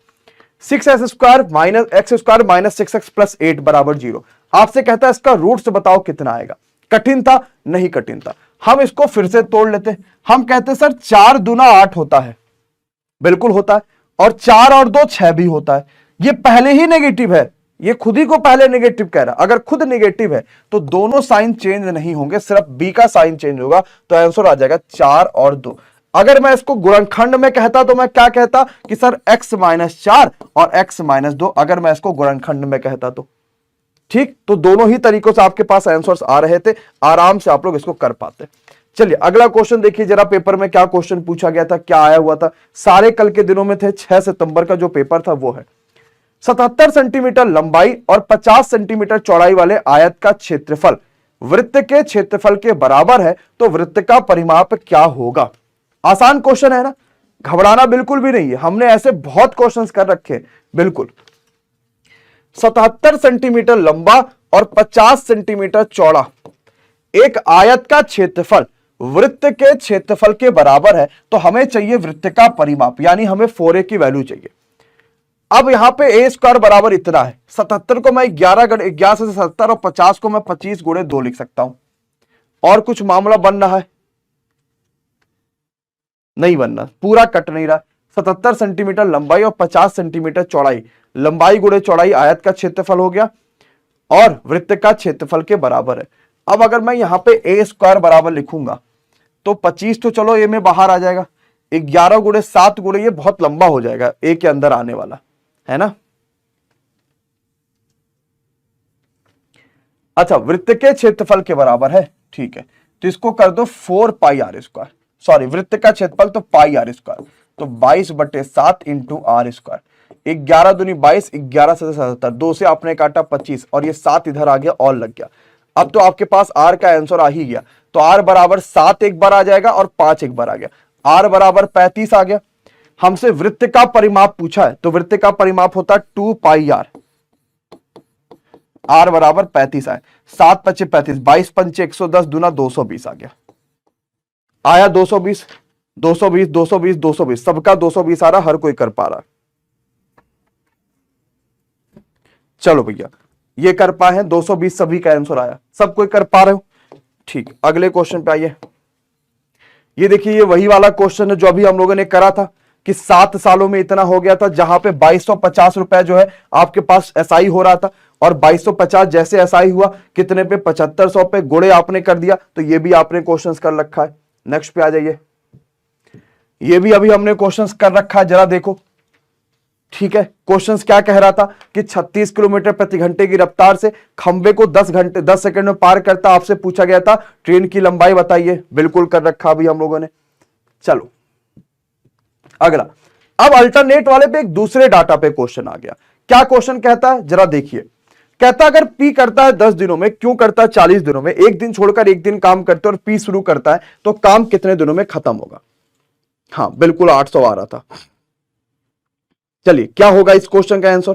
6x² minus x² minus 6x plus 8 बराबर 0। आपसे कहता है इसका रूट्स बताओ कितना आएगा। कठिन था? नहीं कठिन था। हम इसको फिर से तोड़ लेते। हम कहते हैं सर 4 दूना 8 होता है, बिल्कुल होता है, और 4 और 2 6 भी होता है। ये पहले ही नेगेटिव है, ये खुद ही को पहले नेगेटिव कह रहा है। अगर खुद नेगेटिव है तो दोनों साइन चेंज नहीं होंगे, सिर्फ बी का साइन चेंज होगा, तो आंसर आ जाएगा 4 और 2। अगर मैं इसको गुणनखंड में कहता तो मैं क्या कहता कि सर x माइनस 4 और x माइनस 2, अगर मैं इसको गुणनखंड में कहता तो। ठीक, तो दोनों ही तरीकों से आपके पास आंसर्स आ रहे थे, आराम से आप लोग इसको कर पाते। चलिए अगला क्वेश्चन देखिए जरा, पेपर में क्या क्वेश्चन पूछा गया था, क्या आया हुआ था। सारे कल के दिनों में थे, 6 सितंबर का जो पेपर था वो है। 77 सेंटीमीटर लंबाई और 50 सेंटीमीटर चौड़ाई वाले आयत का क्षेत्रफल वृत्त के क्षेत्रफल के बराबर है, तो वृत्त का परिमाप क्या होगा? आसान क्वेश्चन है ना, घबराना बिल्कुल भी नहीं है, हमने ऐसे बहुत क्वेश्चंस कर रखे। बिल्कुल 77 सेंटीमीटर लंबा और 50 सेंटीमीटर चौड़ा एक आयत का क्षेत्रफल वृत्त के क्षेत्रफल के बराबर है, तो हमें चाहिए वृत्त का परिमाप, यानी हमें 4a की वैल्यू चाहिए। अब यहां पे a स्क्वायर बराबर इतना है, 77 को मैं 11 से 70 और 50 को मैं 25 गुणे 2 लिख सकता हूं। और कुछ मामला बन रहा है? नहीं बनना, पूरा कट नहीं रहा। 77 सेंटीमीटर लंबाई और 50 सेंटीमीटर चौड़ाई, लंबाई गुणे चौड़ाई आयत का क्षेत्रफल हो गया और वृत्त का क्षेत्रफल के बराबर है। अब अगर मैं यहां पे a स्क्वायर बराबर लिखूंगा तो 25 तो चलो a में बाहर आ जाएगा, 11 गुणे 7 गुणे ये बहुत लंबा हो जाएगा a के अंदर आने वाला, है ना। अच्छा, वृत्त के क्षेत्रफल के बराबर है, ठीक है, तो इसको कर दो 4 पाई आर स्क्वायर, सॉरी वृत्त का क्षेत्रफल तो पाई आर स्क्वायर, तो 22/7 इंटू आर स्क्वायर। 11 दूनी 22, 11 से 77, 2 से आपने काटा 25 और ये 7 इधर आ गया और लग गया। अब तो आपके पास आर का आंसर आ ही गया, तो आर बराबर 7 एक बार आ जाएगा और 5 एक बार आ गया, आर बराबर 35 आ गया। हमसे वृत्त का परिमाप पूछा है, तो वृत्त का परिमाप होता है 2 पाई आर, आर बराबर 35 आए, 7 पच्चे 35, 22 पंचे 110 दूना 220 आ गया, आया 220, 220, 220, 220, सबका 220 आ रहा, हर कोई कर पा रहा। चलो भैया ये कर पाए हैं, 220 सभी का आंसर आया, सब कोई कर पा रहे हो। ठीक, अगले क्वेश्चन पे आइए। ये देखिए, ये वही वाला क्वेश्चन है जो अभी हम लोगों ने करा था कि 7 सालों में इतना हो गया था, जहां पे 2250 रुपए जो है आपके पास एसआई हो रहा था, और 2250 जैसे एसआई हुआ कितने पे, 7500 पे, गुणे आपने कर दिया, तो ये भी आपने क्वेश्चंस कर रखा है। नेक्स्ट पे आ जाइए, ये भी अभी हमने क्वेश्चंस कर रखा है, जरा देखो ठीक है, क्वेश्चंस क्या कह रहा था कि 36 किलोमीटर प्रति घंटे की रफ्तार से खंबे को 10 सेकंड में पार करता। आपसे पूछा गया था ट्रेन की लंबाई बताइए, बिल्कुल कर रखा अभी हम लोगों ने। चलो अगला, अब अल्टरनेट वाले पे एक दूसरे डाटा पे क्वेश्चन आ गया। क्या क्वेश्चन कहता है जरा देखिए। कहता अगर पी करता है 10 दिनों में, क्यों करता है 40 दिनों में, एक दिन छोड़कर एक दिन काम करते और पी शुरू करता है तो काम कितने दिनों में खत्म होगा। हाँ बिल्कुल 800 आ रहा था। चलिए क्या होगा इस क्वेश्चन का आंसर,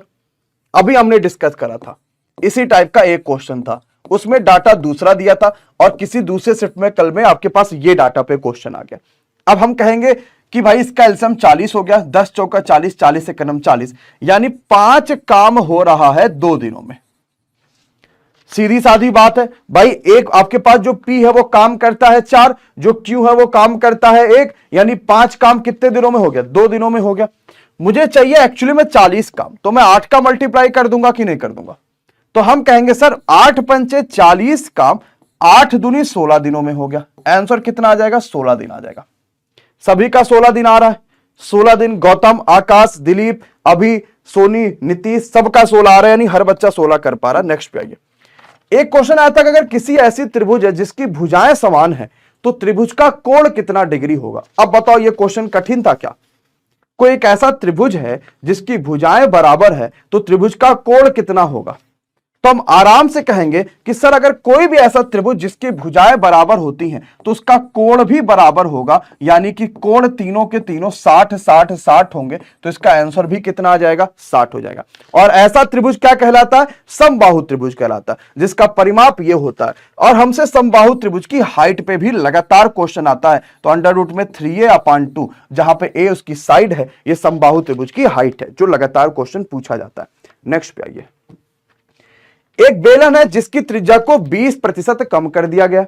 अभी हमने डिस्कस करा था, इसी टाइप का एक क्वेश्चन था, उसमें डाटा दूसरा दिया था और किसी दूसरे शिफ्ट में कल में आपके पास ये डाटा पे क्वेश्चन आ गया। अब हम कहेंगे कि भाई इसका एलसीएम 40 हो गया, 10 चौका 40, 40 से कलम 40, यानी 5 काम हो रहा है 2 दिनों में। सीधी साधी बात है भाई, एक आपके पास जो P है वो काम करता है 4, जो Q है वो काम करता है 1, यानी 5 काम कितने दिनों में हो गया, 2 दिनों में हो गया। मुझे चाहिए एक्चुअली में 40 काम, तो मैं 8 का मल्टीप्लाई कर दूंगा कि नहीं कर दूंगा। तो हम कहेंगे सर 8 पंचे 40 काम, 8 दूनी 16 दिनों में हो गया। आंसर कितना आ जाएगा, 16 दिन आ जाएगा। सभी का 16 दिन आ रहा है, 16 दिन। गौतम, आकाश, दिलीप, अभी, सोनी, नीतीश, सबका 16 आ रहा है, यानी हर बच्चा 16 कर पा रहा है। नेक्स्ट पे आइए। एक क्वेश्चन आया था कि अगर किसी ऐसी त्रिभुज है जिसकी भुजाएं समान है तो त्रिभुज का कोण कितना डिग्री होगा। अब बताओ ये क्वेश्चन कठिन था क्या। कोई एक ऐसा त्रिभुज है जिसकी भुजाएं बराबर है तो त्रिभुज का कोण कितना होगा। तो हम आराम से कहेंगे कि सर अगर कोई भी ऐसा त्रिभुज जिसकी भुजाएं बराबर होती हैं तो उसका कोण भी बराबर होगा, यानी कि कोण तीनों के तीनों 60 60 60 होंगे, तो इसका आंसर भी कितना आ जाएगा, 60 हो जाएगा। और ऐसा त्रिभुज क्या कहलाता है, समबाहु त्रिभुज कहलाता है, जिसका परिमाप ये होता है। और हमसे समबाहु त्रिभुज की हाइट पे भी लगातार क्वेश्चन आता है, तो अंडर रूट में 3a/2, जहां पे a उसकी साइड है, ये समबाहु त्रिभुज की हाइट है, जो लगातार क्वेश्चन पूछा जाता है। नेक्स्ट पे आइए। एक बेलन है जिसकी त्रिज्या को 20% कम कर दिया गया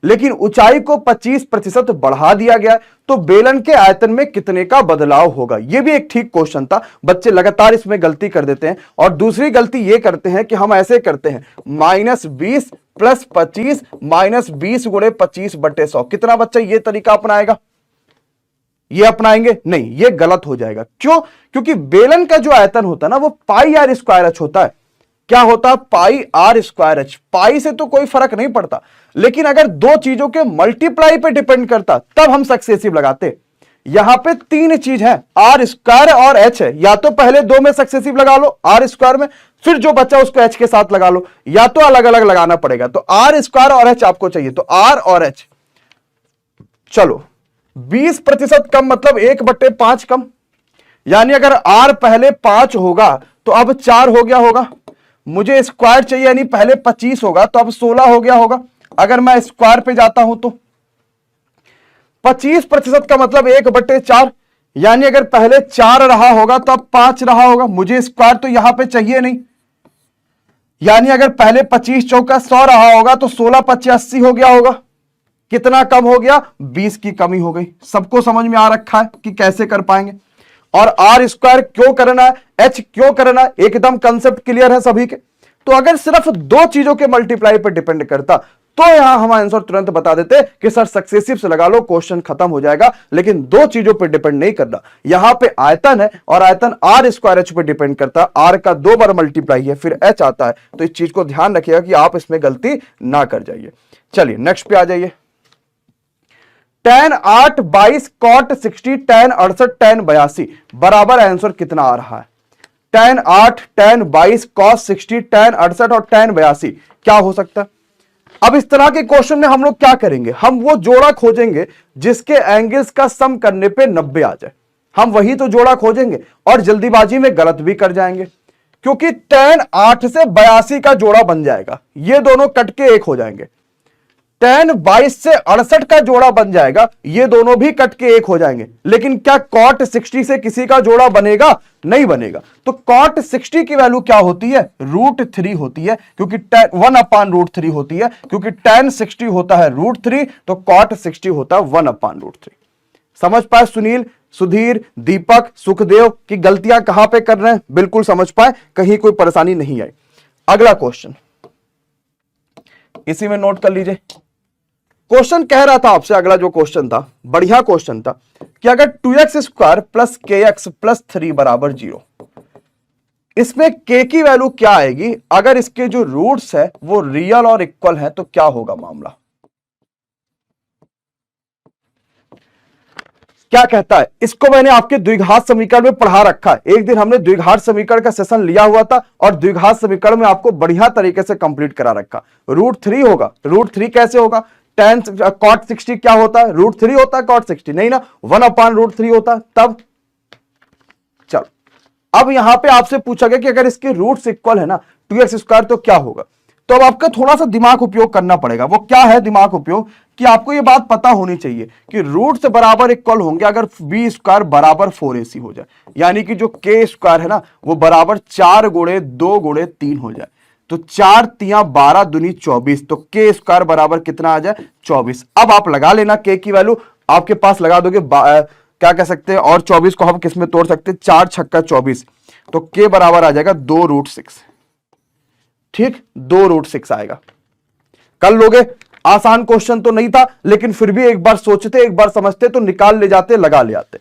लेकिन ऊंचाई को 25% बढ़ा दिया गया, तो बेलन के आयतन में कितने का बदलाव होगा। यह भी एक ठीक क्वेश्चन था, बच्चे लगातार इसमें गलती कर देते हैं। और दूसरी गलती यह करते हैं कि हम ऐसे करते हैं -20 + 25 -20 × 25/100। कितना बच्चा ये तरीका अपनाएगा, ये अपनाएंगे नहीं, ये गलत हो जाएगा। क्यों, क्योंकि बेलन का जो आयतन होता है ना वो πr² होता है। क्या होता, πr²। पाई से तो कोई फर्क नहीं पड़ता, लेकिन अगर दो चीजों के मल्टीप्लाई पे डिपेंड करता तब हम सक्सेसिव लगाते। यहां पे 3 चीज है, r² और h है। या तो पहले 2 में सक्सेसिव लगा लो r² में, फिर जो बचा उसको h के साथ लगा लो, या तो अलग अलग लगाना पड़ेगा। तो r² और h आपको चाहिए, तो r और h। चलो 20% कम मतलब 1/5 कम, यानी अगर r पहले 5 होगा तो अब 4 हो गया होगा। मुझे स्क्वायर चाहिए, यानी पहले 25 होगा तो अब 16 हो गया होगा। अगर मैं स्क्वायर पे जाता हूं तो 25% का मतलब 1/4, यानी अगर पहले 4 रहा होगा तो अब 5 रहा होगा। मुझे स्क्वायर तो यहां पे चाहिए नहीं, यानी अगर पहले 25 चौका 100 रहा होगा तो 16 5 80 हो गया होगा। कितना कम हो गया, 20 की कमी हो गई। सबको समझ में आ रखा है कि कैसे कर पाएंगे। और r² क्यों करना है, h क्यों करना है, एकदम कंसेप्ट क्लियर है सभी के। तो अगर सिर्फ 2 चीजों के मल्टीप्लाई पर डिपेंड करता तो यहां हम आंसर तुरंत बता देते कि सर सक्सेसिव से लगा लो, क्वेश्चन खत्म हो जाएगा। लेकिन 2 चीजों पर डिपेंड नहीं करना, यहां पे आयतन है और आयतन r² h पे डिपेंड करता है। r का 2 बार मल्टीप्लाई है फिर h आता है, तो इस चीज को ध्यान रखिएगा कि आप इसमें गलती ना कर जाइए। चलिए नेक्स्ट पे आ जाइए। tan 8 22 cot 60 tan 68 tan 82 बराबर आंसर कितना आ रहा है। tan 8 tan 22 cos 60 tan 68 और tan 82 क्या हो सकता है। अब इस तरह के क्वेश्चन में हम लोग क्या करेंगे, हम वो जोड़ा खोजेंगे जिसके एंगल्स का सम करने पे 90 आ जाए। हम वही तो जोड़ा खोजेंगे और जल्दीबाजी में गलत भी कर जाएंगे, क्योंकि tan 8 से 82 का जोड़ा बन जाएगा, ये दोनों कट के एक हो जाएंगे। tan 22 से 68 का जोड़ा बन जाएगा, ये दोनों भी कट के एक हो जाएंगे। लेकिन क्या cot 60 से किसी का जोड़ा बनेगा, नहीं बनेगा। तो cot 60 की वैल्यू क्या होती है, √3 होती है, क्योंकि 1/√3 होती है, क्योंकि tan 60 होता है √3, तो cot 60 होता है 1/√3। समझ पाए सुनील, सुधीर, दीपक, सुखदेव की गलतियां कहां पे कर रहे हैं, बिल्कुल समझ पाए, कहीं कोई परेशानी नहीं आई। अगला क्वेश्चन इसी में नोट कर लीजिए। क्वेश्चन कह रहा था आपसे, अगला जो क्वेश्चन था बढ़िया क्वेश्चन था कि अगर 2x² + kx + 3 = 0, इसमें k की वैल्यू क्या आएगी? अगर इसके जो रूट्स है वो रियल और इक्वल है तो क्या होगा मामला? क्या कहता है? इसको मैंने आपके द्विघात समीकरण में पढ़ा रखा है। एक दिन हमने द्विघात समीकरण का सेशन लिया हुआ था और द्विघात समीकरण में आपको बढ़िया तरीके से कंप्लीट करा रखा। √3 होगा। √3 कैसे होगा? tan cot 60 क्या होता है? √3 होता है cot 60 नहीं ना, 1/√3 होता है। तब चलो, अब यहां पे आपसे पूछा गया कि अगर इसके रूट्स इक्वल है ना 2x² तो क्या होगा? तो अब आपका थोड़ा सा दिमाग उपयोग करना पड़ेगा। वो क्या है दिमाग उपयोग? कि आपको ये बात पता होनी चाहिए कि रूट से बराबर इक्वल होंगे अगर b² बराबर 4ac हो जाए, यानी कि जो k² है ना वो बराबर 4 गुणे 2 गुणे 3 हो जाए। तो 4 तिया 12 दूनी 24, तो k² बराबर कितना आ जाए? 24। अब आप लगा लेना k की वैल्यू, आपके पास लगा दोगे क्या कह सकते हैं, और 24 को हम किस में तोड़ सकते हैं? 4 छक्का 24, तो k बराबर आ जाएगा 2√6। ठीक, 2√6 आएगा। कर लोगे? आसान क्वेश्चन तो नहीं था, लेकिन फिर भी एक बार सोचते, एक बार समझते तो निकाल ले जाते, लगा ले आते।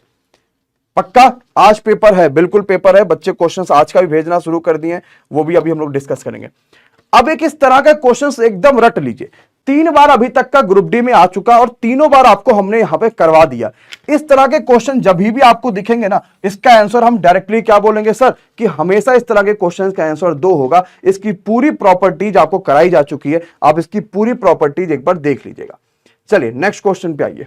पक्का? आज पेपर है, बिल्कुल पेपर है। बच्चे क्वेश्चंस आज का भी भेजना शुरू कर दिए, वो भी अभी हम लोग डिस्कस करेंगे। अब एक इस तरह का क्वेश्चंस एकदम रट लीजिए। 3 बार अभी तक का ग्रुप डी में आ चुका और तीनों बार आपको हमने यहां पे करवा दिया। इस तरह के क्वेश्चन जब भी आपको दिखेंगे ना, इसका आंसर हम डायरेक्टली क्या बोलेंगे सर? कि हमेशा इस तरह के क्वेश्चन का आंसर 2 होगा। इसकी पूरी प्रॉपर्टीज आपको कराई जा चुकी है, आप इसकी पूरी प्रॉपर्टीज एक बार देख लीजिएगा। चलिए नेक्स्ट क्वेश्चन पे आइए।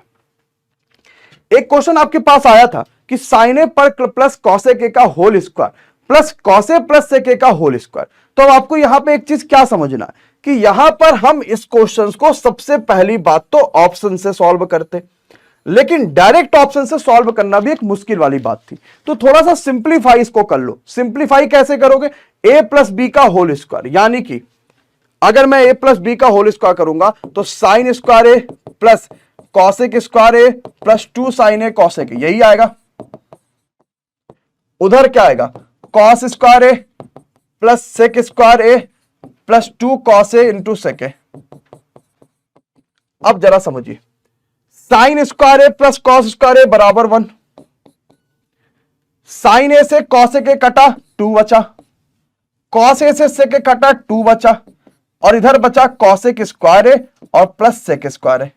एक क्वेश्चन आपके पास आया था कि साइन ए पर प्लस कॉस ए का whole square plus cos A plus sec का होल स्क्वायर। तो अब आपको यहां पे एक चीज क्या समझना है कि यहां पर हम इस क्वेश्चन को सबसे पहली बात तो ऑप्शन से सॉल्व करते, लेकिन डायरेक्ट ऑप्शन से सॉल्व करना भी एक मुश्किल वाली बात थी। तो थोड़ा सा सिंप्लीफाई इसको कर लो। सिंप्लीफाई कैसे करोगे? a प्लस बी का होल स्क्वायर, यानी कि अगर मैं a प्लस बी का होल स्क्वायर करूंगा तो साइन स्क्वायर ए प्लस कॉसेक स्क्वायर ए प्लस 2 साइन ए कॉसेक, यही आएगा। उधर क्या आएगा? Cos square A plus sec square A plus 2 cos A into sec ए। अब जरा समझिए, साइन स्क्वायर ए प्लस कॉस स्क्वायर ए बराबर 1, साइन ए से कॉस ए के कटा 2 बचा, कॉस ए से सेक ए कटा 2 बचा, और इधर बचा कॉसेक स्क्वायर ए और प्लस सेक स्क्वायर ए,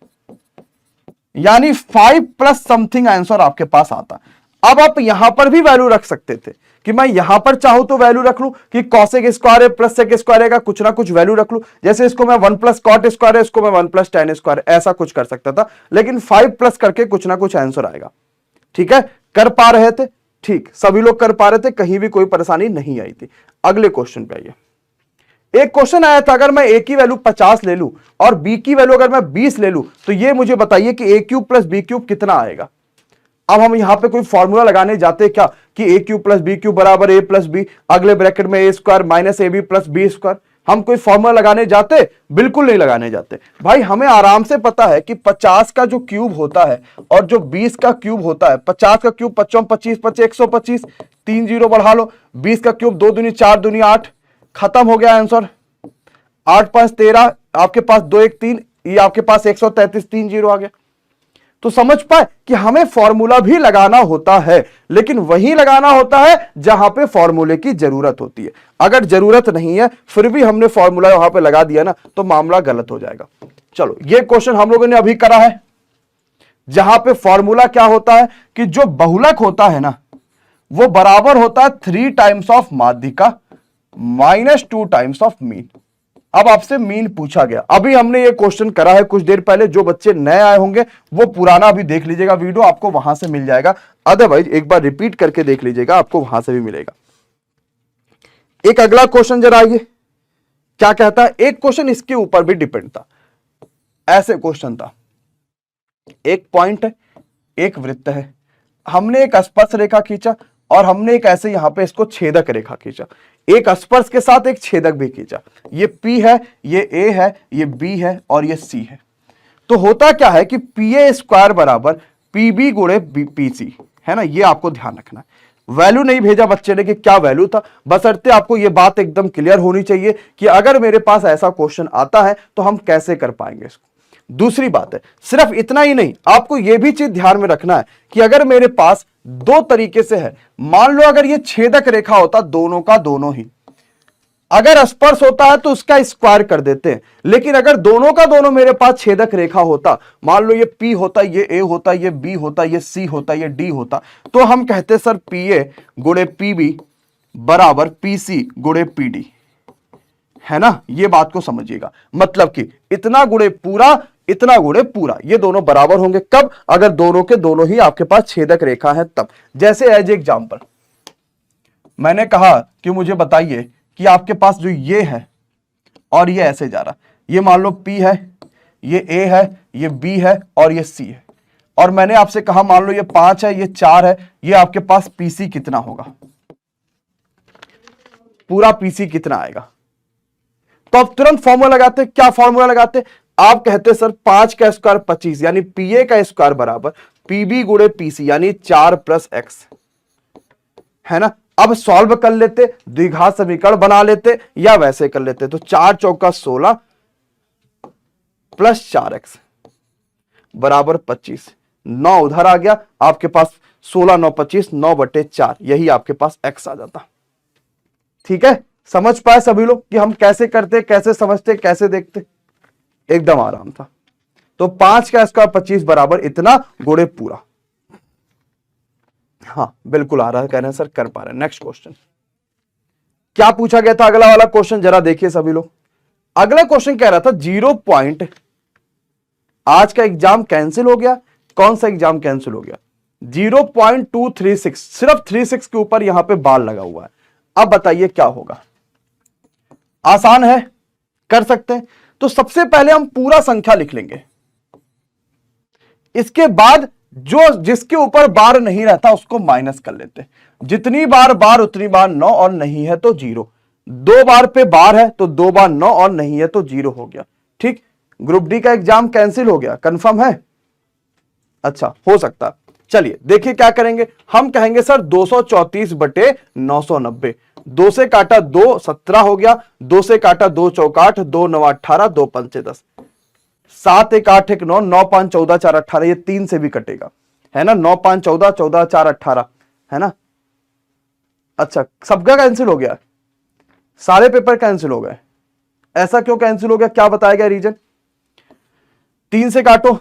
यानी 5 प्लस समथिंग आंसर आपके पास आता। अब आप यहां पर भी वैल्यू रख सकते थे कि मैं यहां पर चाहूं तो वैल्यू रख लूं कि कॉसेक स्क्वायर है प्लस सेक स्क्वायर है का कुछ ना कुछ वैल्यू रख लूं। जैसे इसको मैं 1 प्लस कॉट स्क्वायर है, इसको मैं 1 प्लस tan स्क्वायर, ऐसा कुछ कर सकता था, लेकिन 5 प्लस करके कुछ ना कुछ आंसर आएगा। ठीक है, कर पा रहे थे? ठीक, सभी लोग कर पा रहे थे, कहीं भी कोई परेशानी नहीं आई थी। अगले क्वेश्चन पे आइए। एक क्वेश्चन आया था, अगर मैं a की वैल्यू 50 ले लूं और b की वैल्यू अगर मैं 20 ले लूं तो ये मुझे बताइए कि a³ प्लस b³ कितना आएगा। अब हम यहां पे कोई फॉर्मूला लगाने जाते क्या कि a³ प्लस b³ बराबर a प्लस b, अगले ब्रैकेट में a² minus ab plus b²। हम कोई फॉर्मूला लगाने जाते? बिल्कुल नहीं लगाने जाते भाई। हमें आराम से पता है कि 50 का जो क्यूब होता है और जो 20 का क्यूब होता है, 50 का क्यूब 55 25 25 125, 3 जीरो बढ़ा लो, 20 का क्यूब 2 दूनी 4 दूनी 8, खत्म हो गया आंसर। 8 5 13, आपके पास 2 1 3, ये आपके पास 133, 3 जीरो आ गया। तो समझ पाए कि हमें फॉर्मूला भी लगाना होता है, लेकिन वही लगाना होता है जहां पे फॉर्मूले की जरूरत होती है। अगर जरूरत नहीं है फिर भी हमने फॉर्मूला वहां पे लगा दिया ना तो मामला गलत हो जाएगा। चलो, ये क्वेश्चन हम लोगों ने अभी करा है, जहां पे फॉर्मूला क्या होता है कि जो बहुलक होता है ना वो बराबर होता है 3 टाइम्स ऑफ माध्यिका माइनस 2 टाइम्स ऑफ मीन। अब आपसे मीन पूछा गया, अभी हमने ये क्वेश्चन करा है कुछ देर पहले। जो बच्चे नए आए होंगे वो पुराना भी देख लीजिएगा, वीडियो आपको वहां से मिल जाएगा, अदरवाइज एक बार रिपीट करके देख लीजिएगा, आपको वहां से भी मिलेगा। एक अगला क्वेश्चन जरा आइए, क्या कहता है। एक क्वेश्चन इसके ऊपर भी डिपेंड था। ऐसे क्वेश्चन था, एक पॉइंट है, एक वृत्त है, हमने एक स्पर्श रेखा खींचा और हमने एक ऐसे यहां पे इसको छेदक रेखा खींचा, एक स्पर्श के साथ एक छेदक भी खींचा। ये P है, ये A है, ये B है और ये C है। तो होता क्या है कि PA² बराबर PB गुणे PC है ना, ये आपको ध्यान रखना है। वैल्यू नहीं भेजा बच्चे ने कि क्या वैल्यू था, बशर्ते आपको ये बात एकदम क्लियर होनी चाहिए कि अगर मेरे पास ऐसा क्वेश्चन आता है तो हम कैसे कर पाएंगे इसको। दूसरी बात है, सिर्फ इतना ही नहीं, आपको यह भी चीज ध्यान में रखना है कि अगर मेरे पास दो तरीके से है, मान लो अगर ये छेदक रेखा होता दोनों का दोनों ही, अगर स्पर्श होता है तो उसका स्क्वायर कर देते हैं, लेकिन अगर दोनों का दोनों मेरे पास छेदक रेखा होता, मान लो ये P होता, ये A होता, ये B होता, ये C होता, ये D होता, तो हम कहते सर PA गुणे PB बराबर PC गुणे PD, है ना। ये बात को समझिएगा, मतलब कि इतना गुणे पूरा, इतना गुणे पूरा, ये दोनों बराबर होंगे कब, अगर दोनों के दोनों ही आपके पास छेदक रेखा है तब। जैसे एज एग्जांपल मैंने कहा कि मुझे बताइए कि आपके पास जो ये है और ये ऐसे जा रहा, ये मान लो P है, ये A है, ये B है और ये C है, और मैंने आपसे कहा मान लो ये 5 है, ये 4 है, ये आपके पास PC कितना होगा, पूरा PC कितना आएगा। तो अब तुरंत फॉर्मूला लगाते, क्या फॉर्मूला लगाते, आप कहते सर 5 का स्क्वायर 25 यानी PA का स्क्वायर बराबर PB गुणे PC यानी 4 + x, है ना। अब सॉल्व कर लेते, द्विघात समीकरण बना लेते या वैसे कर लेते, तो 4 चौका 16 प्लस 4x बराबर 25, 9 उधर आ गया, आपके पास 16 9 25, 9/4, यही आपके पास x आ जाता। ठीक है, समझ पाए सभी लोग कि हम कैसे करते, कैसे समझते, कैसे देखते, एकदम आराम था। तो 5 का स्क्वायर 25 बराबर इतना गुणे पूरा। हाँ बिल्कुल आ रहा है, कह रहे हैं सर कर पा रहे हैं। नेक्स्ट क्वेश्चन क्या पूछा गया था, अगला वाला क्वेश्चन जरा देखिए सभी लोग। अगला क्वेश्चन कह रहा था 0 पॉइंट, आज का एग्जाम कैंसिल हो गया, कौन सा एग्जाम कैंसिल हो गया, 0.236, सिर्फ 36 के ऊपर यहां पे बाल लगा हुआ है। अब बताइए क्या होगा, आसान है, कर सकते हैं। तो सबसे पहले हम पूरा संख्या लिख लेंगे, इसके बाद जो जिसके ऊपर बार नहीं रहता उसको माइनस कर लेते हैं। जितनी बार बार उतनी बार 9 और नहीं है तो 0, 2 बार पे बार है तो 2 बार 9 और नहीं है तो 0 हो गया। ठीक, ग्रुप डी का एग्जाम कैंसिल हो गया, कंफर्म है। अच्छा, हो सकता, चलिए देखिए क्या करेंगे, हम कहेंगे सर 234/990, 2 से काटा 2 17 हो गया, 2 से काटा 2 चौका 8, 2 9 18, 2 5 10, 7 1 8 1 9, 9 5 14 4 18, ये 3 से भी कटेगा, है ना, 9 5 14 14 4 18, है ना। अच्छा, सबका कैंसिल हो गया, सारे पेपर कैंसिल हो गए, ऐसा क्यों कैंसिल हो गया, क्या बताया गया रीजन। 3 से काटो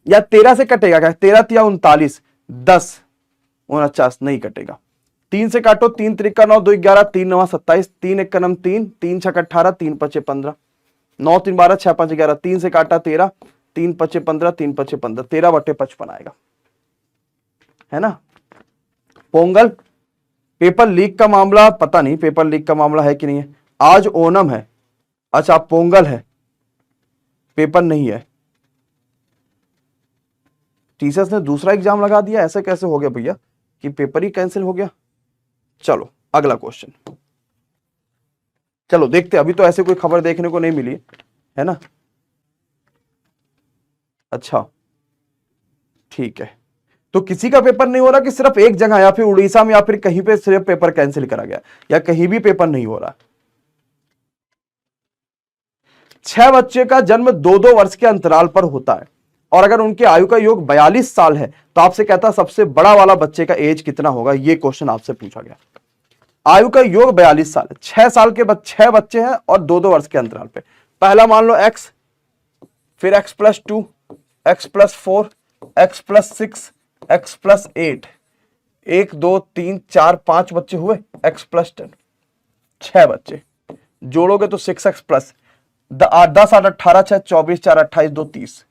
या 13 से कटेगा क्या, 13 3 39, 10 49, नहीं कटेगा। 3 से काटो, 3 3 9 2 11, 3 9 27, 3 1 9 3, 3 6 18, 3 5 15, 9 3 12, 6 5 11, 3 से काटा 13, 3 5 15, 3 5 15, 13/55 आएगा, है ना। पोंगल पेपर लीक का मामला, पता नहीं पेपर लीक का मामला है कि नहीं है, आज ओणम है, अच्छा पोंगल है, पेपर नहीं है, टीचर्स ने दूसरा एग्जाम लगा दिया, ऐसे कैसे हो गया भैया कि पेपर ही कैंसिल हो गया। चलो अगला क्वेश्चन, चलो देखते, अभी तो ऐसे कोई खबर देखने को नहीं मिली है ना। अच्छा ठीक है, तो किसी का पेपर नहीं हो रहा कि सिर्फ एक जगह या फिर उड़ीसा में या फिर कहीं पे सिर्फ पेपर कैंसिल करा गया, या कहीं भी पेपर नहीं हो रहा। 6 बच्चे का जन्म 2-2 वर्ष के अंतराल पर होता है, और अगर उनके आयु का योग 42 साल है तो आपसे कहता सबसे बड़ा वाला बच्चे का एज कितना होगा, ये क्वेश्चन आपसे पूछा गया। आयु का योग 42 साल है, 6 साल के 6 बच्चे हैं और 2-2 वर्ष के अंतराल पे। पहला मान लो x, फिर x + 2, x + 4, x + 6, x + 8, 1 2 3 4 5 बच्चे हुए, x + 10, 6 बच्चे जोड़ोगे तो 6x + 10 8 18 6 24 4 28 2 30,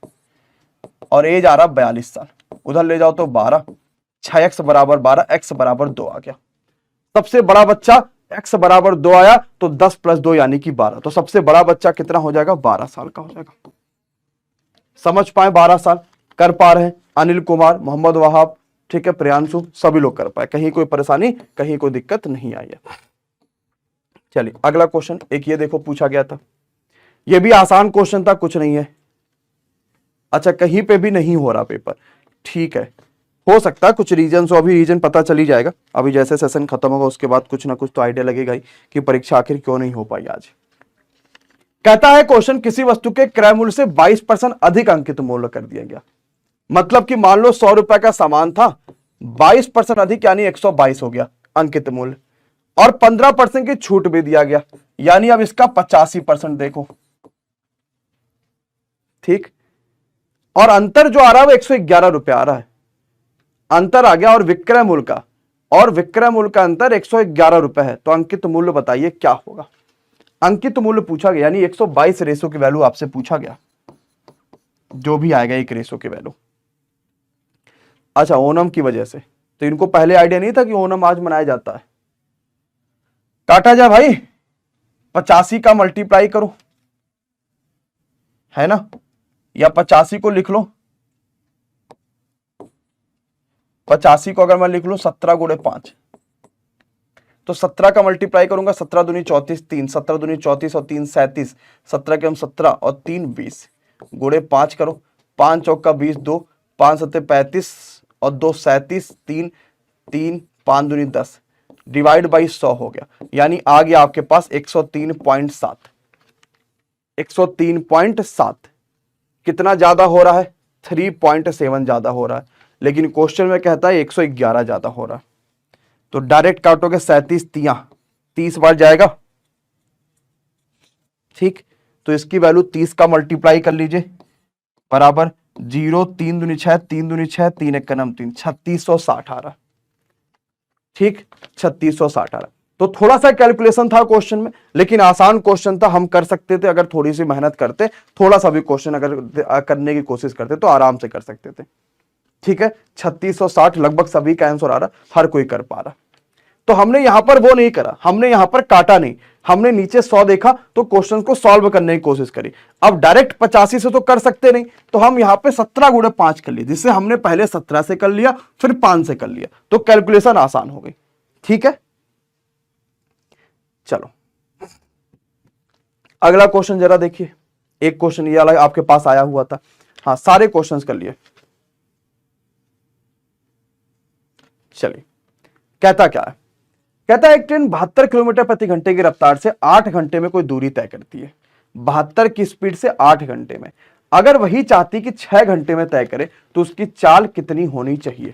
और एज आ रहा 42 साल, उधर ले जाओ तो 12, 6x बराबर 12, x बराबर 2 आ गया। सबसे बड़ा बच्चा x बराबर 2 आया तो 10 + 2 यानी कि 12, तो सबसे बड़ा बच्चा कितना हो जाएगा, 12 साल का हो जाएगा। समझ पाए, 12 साल कर पा रहे हैं, अनिल कुमार, मोहम्मद वहाब, ठीक है, प्रियांशु, सभी लोग कर पाए, कहीं कोई परेशानी, कहीं कोई दिक्कत नहीं आई है। चलिए अगला क्वेश्चन, एक ये देखो पूछा गया था, ये भी आसान क्वेश्चन था, कुछ नहीं है। अच्छा, कहीं पे भी नहीं हो रहा पेपर, ठीक है, हो सकता है कुछ रीजन हो, अभी रीजन पता चल ही जाएगा, अभी जैसे सेशन खत्म होगा उसके बाद कुछ ना कुछ तो आइडिया लगेगा ही कि परीक्षा आखिर क्यों नहीं हो पाई आज। कहता है क्वेश्चन किसी वस्तु के क्रय मूल्य से 22% अधिक अंकित मूल्य कर दिया गया। मतलब कि मान लो 100 रुपए का सामान था, 22% अधिक यानी 122 हो गया अंकित मूल्य, और 15% की छूट भी दिया गया, यानी अब इसका 85% देखो, ठीक। और अंतर जो आ रहा है वो 111 रुपए आ रहा है, अंतर आ गया, और विक्रय मूल्य का अंतर 111 रुपए है। तो अंकित मूल्य बताइए क्या होगा। अंकित मूल्य पूछा गया, यानी 122 रेशो की वैल्यू आपसे पूछा गया, जो भी आएगा एक रेशो की वैल्यू। अच्छा, ओणम की वजह से, तो इनको पहले आइडिया नहीं था कि ओणम आज मनाया जाता है। काटा जा भाई, 85 का मल्टीप्लाई करो, है ना, या 85 को लिख लो, 85 को अगर मैं लिख लूं 17 गुणे 5, तो 17 का मल्टीप्लाई करूंगा, 17 दूनी 34, 3, 17 दूनी 34 और 3 37, 17 के हम 17 और 3 20, गुणे 5 करो, 5 चौका 20, 2, 5 सत्ते 35 और 2 37, 3 3, 5 दूनी 10, डिवाइड बाई 100 हो गया, यानी आ गया आपके पास 103.7। 103.7 कितना ज्यादा हो रहा है, 3.7 ज्यादा हो रहा है, लेकिन क्वेश्चन में कहता है 111 ज्यादा हो रहा है। तो डायरेक्ट काटोगे 37 तिया 30 बार जाएगा, ठीक। तो इसकी वैल्यू 30 का मल्टीप्लाई कर लीजिए, बराबर 0, 3 दूनी 6, 3 दूनी 6, 3 एक नम 3, 3660 आ रहा, ठीक, 3660 आ रहा। तो थोड़ा सा कैलकुलेशन था क्वेश्चन में, लेकिन आसान क्वेश्चन था, हम कर सकते थे अगर थोड़ी सी मेहनत करते, थोड़ा सा भी क्वेश्चन अगर करने की कोशिश करते तो आराम से कर सकते थे, ठीक है। 3660 लगभग सभी का आंसर आ रहा, हर कोई कर पा रहा। तो हमने यहां पर वो नहीं करा, हमने यहां पर काटा नहीं, हमने नीचे 100 देखा तो क्वेश्चन को सॉल्व करने की कोशिश करी। अब डायरेक्ट 85 से तो कर सकते नहीं, तो हम यहां पे 17 गुणे 5 कर लिए, जिससे हमने पहले 17 से कर लिया, फिर 5 से कर लिया, तो कैलकुलेशन आसान हो गई, ठीक है। चलो अगला क्वेश्चन जरा देखिए, एक क्वेश्चन ये अलग आपके पास आया हुआ था, हाँ सारे क्वेश्चंस कर लिए। चलिए, कहता क्या है, कहता है एक ट्रेन 72 किलोमीटर प्रति घंटे की रफ्तार से 8 घंटे में कोई दूरी तय करती है, 72 की स्पीड से 8 घंटे में। अगर वही चाहती कि 6 घंटे में तय करे तो उसकी चाल कितनी होनी चाहिए।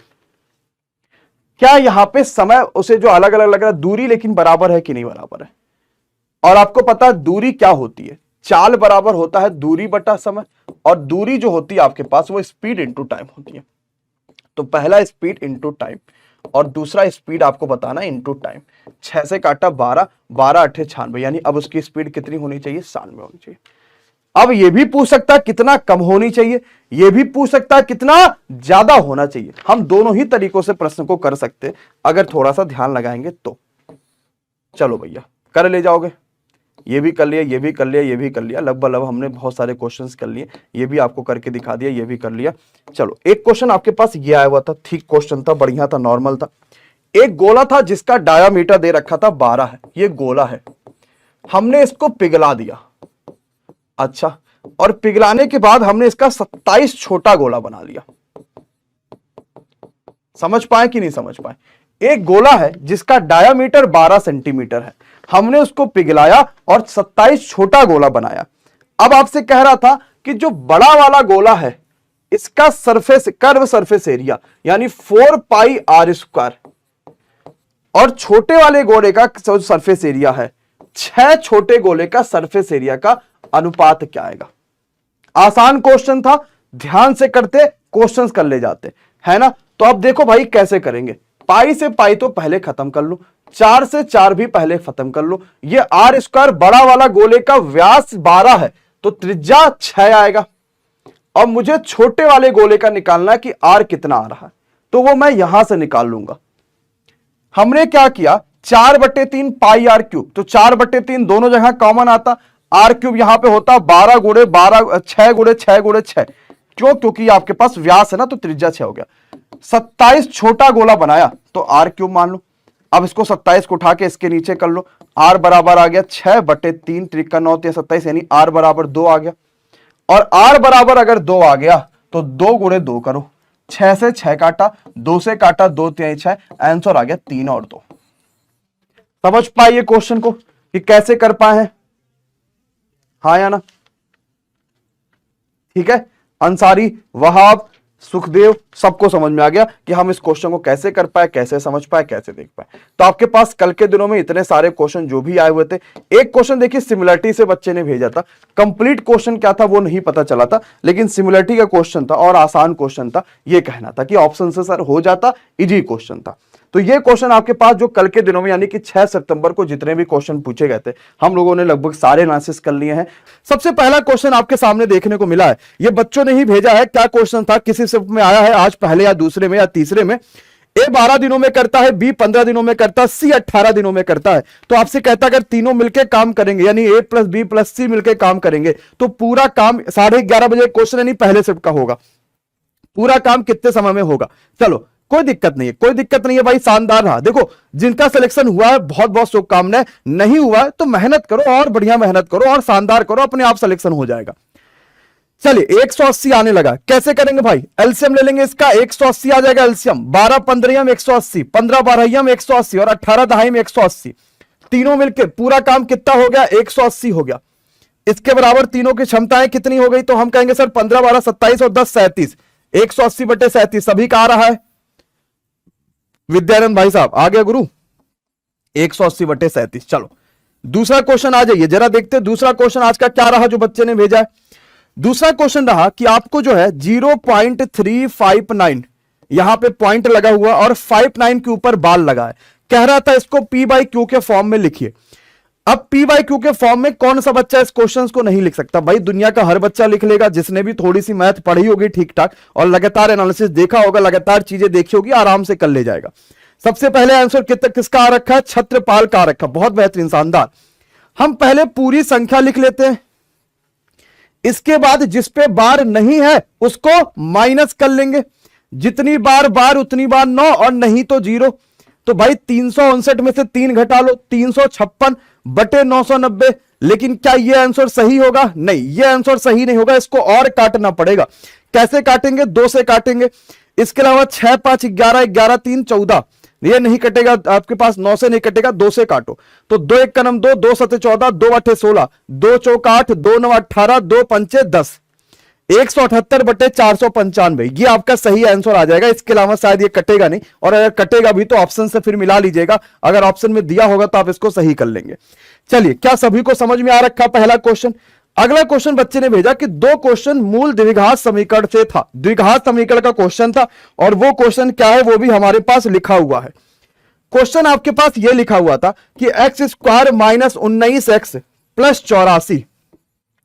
क्या यहां पे समय उसे जो अलग अलग लग रहा है, दूरी लेकिन बराबर है कि नहीं बराबर है। और आपको पता है दूरी क्या होती है, चाल बराबर होता है दूरी बटा समय, और दूरी जो होती है आपके पास वो स्पीड इंटू टाइम होती है। तो पहला स्पीड इंटू टाइम और दूसरा स्पीड आपको बताना इंटू टाइम। 6 से काटा 12, 12 8 96, यानी अब उसकी स्पीड कितनी होनी चाहिए, 96 होनी चाहिए। अब ये भी पूछ सकता है कितना कम होनी चाहिए, ये भी पूछ सकता है कितना ज्यादा होना चाहिए। हम दोनों ही तरीकों से प्रश्न को कर सकते अगर थोड़ा सा ध्यान लगाएंगे तो। चलो भैया कर ले जाओगे, ये भी कर लिया, ये भी कर लिया, ये भी कर लिया, लगभग हमने बहुत सारे क्वेश्चंस कर लिए, ये भी आपको करके दिखा दिया, ये भी कर लिया। चलो एक क्वेश्चन आपके पास ये आया हुआ था, ठीक क्वेश्चन था, बढ़िया था, नॉर्मल था। एक गोला था जिसका डायामीटर दे रखा था 12 है, ये गोला है, हमने इसको पिघला दिया, अच्छा, और पिघलाने के बाद हमने इसका 27 छोटा गोला बना लिया। समझ पाए कि नहीं समझ पाए। एक गोला है जिसका डायामीटर 12 सेंटीमीटर है, हमने उसको पिघलाया और 27 छोटा गोला बनाया। अब आपसे कह रहा था कि जो बड़ा वाला गोला है इसका सरफेस कर्व सरफेस एरिया यानी 4 पाई आर स्क्वायर, और छोटे वाले गोले का सरफेस एरिया है 6 छोटे गोले का सरफेस एरिया का अनुपात क्या आएगा। आसान क्वेश्चन था, ध्यान से करते क्वेश्चंस कर ले जाते, है ना। तो अब देखो भाई कैसे करेंगे, पाई से पाई तो पहले खत्म कर लो, 4 से 4 भी पहले खत्म कर लो। ये आर स्क्वायर बड़ा वाला गोले का व्यास 12 है तो त्रिज्या 6 आएगा। अब मुझे छोटे वाले गोले का निकालना है कि आर कितना आ रहा है, तो वो मैं यहां से निकाल लूंगा। हमने क्या किया, 4/3 पाई आर क्यूब, तो 4/3 दोनों जगह कॉमन आता, आर क्यूब यहां पे होता 12 गुणे 12, 6 गुणे 6 गुणे 6, क्यों, क्योंकि आपके पास व्यास है ना, तो त्रिज्या 6 हो गया। 27 छोटा गोला बनाया तो आर क्यूब मान लो। अब इसको 27 को उठा के इसके नीचे कर लो, आर बराबर आ गया 6/3, त्रिका 9 27, यानी आर बराबर 2 आ गया। और आर बराबर अगर 2 आ गया तो 2 गुणे 2 करो, 6 से 6 काटा, 2 से काटा 2 3 6, आंसर आ गया 3 और 2। समझ पाइए क्वेश्चन को कि कैसे कर पाए हैं। हाँ या ना? ठीक है, अंसारी, वहाब, सुखदेव, सबको समझ में आ गया कि हम इस क्वेश्चन को कैसे कर पाए, कैसे समझ पाए, कैसे देख पाए। तो आपके पास कल के दिनों में इतने सारे क्वेश्चन जो भी आए हुए थे, एक क्वेश्चन देखिए सिमिलरिटी से बच्चे ने भेजा था, कंप्लीट क्वेश्चन क्या था वो नहीं पता चला था, लेकिन सिमिलरिटी का क्वेश्चन था और आसान क्वेश्चन था। ये कहना था कि ऑप्शन से सर हो जाता, इजी क्वेश्चन था। तो ये क्वेश्चन आपके पास जो कल के दिनों में यानी कि 6 सितंबर को जितने भी क्वेश्चन पूछे गए थे, हम लोगों ने लगभग सारे एनालिसिस कर लिए हैं। सबसे पहला क्वेश्चन आपके सामने देखने को मिला है, ये बच्चों ने ही भेजा है। क्या क्वेश्चन था, किसी शिफ्ट में आया है आज, पहले या दूसरे में या तीसरे में? ए 12 दिनों में करता है, बी 15 दिनों में करता है, सी 18 दिनों में करता है। तो आपसे कहता है अगर तीनों मिलकर काम करेंगे, यानी ए प्लस बी प्लस सी मिलकर काम करेंगे, तो पूरा काम 11:30 बजे क्वेश्चन यानी पहले शिफ्ट का होगा, पूरा काम कितने समय में होगा? चलो कोई दिक्कत नहीं है, कोई दिक्कत नहीं है भाई, शानदार रहा। देखो जिनका सिलेक्शन हुआ है बहुत बहुत शुभकामनाएं, नहीं हुआ है तो मेहनत करो और बढ़िया मेहनत करो और शानदार करो, अपने आप सिलेक्शन हो जाएगा। चलिए 180 आने लगा, कैसे करेंगे भाई? एलसीएम ले लेंगे इसका, 180 आ जाएगा एलसीएम। 12 15 में 180, 15 12 में 180 और 18 10 में 180, तीनों मिलकर पूरा काम कितना हो गया? 180 हो गया। इसके बराबर तीनों की क्षमताएं कितनी हो गई? तो हम कहेंगे सर 15 12 27 और 10 37, 180 बटे 37 सभी का आ रहा है। विद्यानंद भाई साहब आ गया गुरु, 180 बटे 37। चलो दूसरा क्वेश्चन आ जाइए जरा देखते हैं, दूसरा क्वेश्चन आज का क्या रहा जो बच्चे ने भेजा है। दूसरा क्वेश्चन रहा कि आपको जो है 0.359 यहां पे पॉइंट लगा हुआ और 59 के ऊपर बाल लगा है, कह रहा था इसको पी बाई क्यू के फॉर्म में लिखिए। अब पी बाई क्यू के फॉर्म में कौन सा बच्चा इस क्वेश्चन को नहीं लिख सकता? भाई दुनिया का हर बच्चा लिख लेगा, जिसने भी थोड़ी सी मैथ पढ़ी होगी ठीक ठाक और लगातार एनालिसिस देखा होगा, लगातार चीजें देखी होगी, आराम से कर ले जाएगा। सबसे पहले आंसर किसका आ रखा है? छत्रपाल का आ रखा, बहुत बेहतरीन शानदार। हम पहले पूरी संख्या लिख लेते हैं, इसके बाद जिस पे बार नहीं है उसको माइनस कर लेंगे, जितनी बार बार उतनी बार 9 और नहीं तो 0। तो भाई 359 में से 3 घटा लो, 356 बटे 990। लेकिन क्या यह आंसर सही होगा? नहीं, यह आंसर सही नहीं होगा, इसको और काटना पड़ेगा। कैसे काटेंगे? 2 से काटेंगे। इसके अलावा 6 5 11 11 3 14, ये नहीं कटेगा आपके पास, 9 से नहीं कटेगा, 2 से काटो। तो 2 1 कनम 2, 2 7 14, 2 8 16, 2 चौक 8, 2 9 18, 2 पंचे 10, 178 बटे 495, ये आपका सही आंसर आ जाएगा। इसके अलावा शायद ये कटेगा नहीं, और अगर कटेगा भी तो ऑप्शन से फिर मिला लीजिएगा, अगर ऑप्शन में दिया होगा तो आप इसको सही कर लेंगे। चलिए क्या सभी को समझ में आ रखा पहला क्वेश्चन? अगला क्वेश्चन बच्चे ने भेजा कि 2 क्वेश्चन मूल द्विघात समीकरण से था, द्विघात समीकरण का क्वेश्चन था, और वो क्वेश्चन क्या है वो भी हमारे पास लिखा हुआ है। क्वेश्चन आपके पास ये लिखा हुआ था कि x square minus 19x plus 84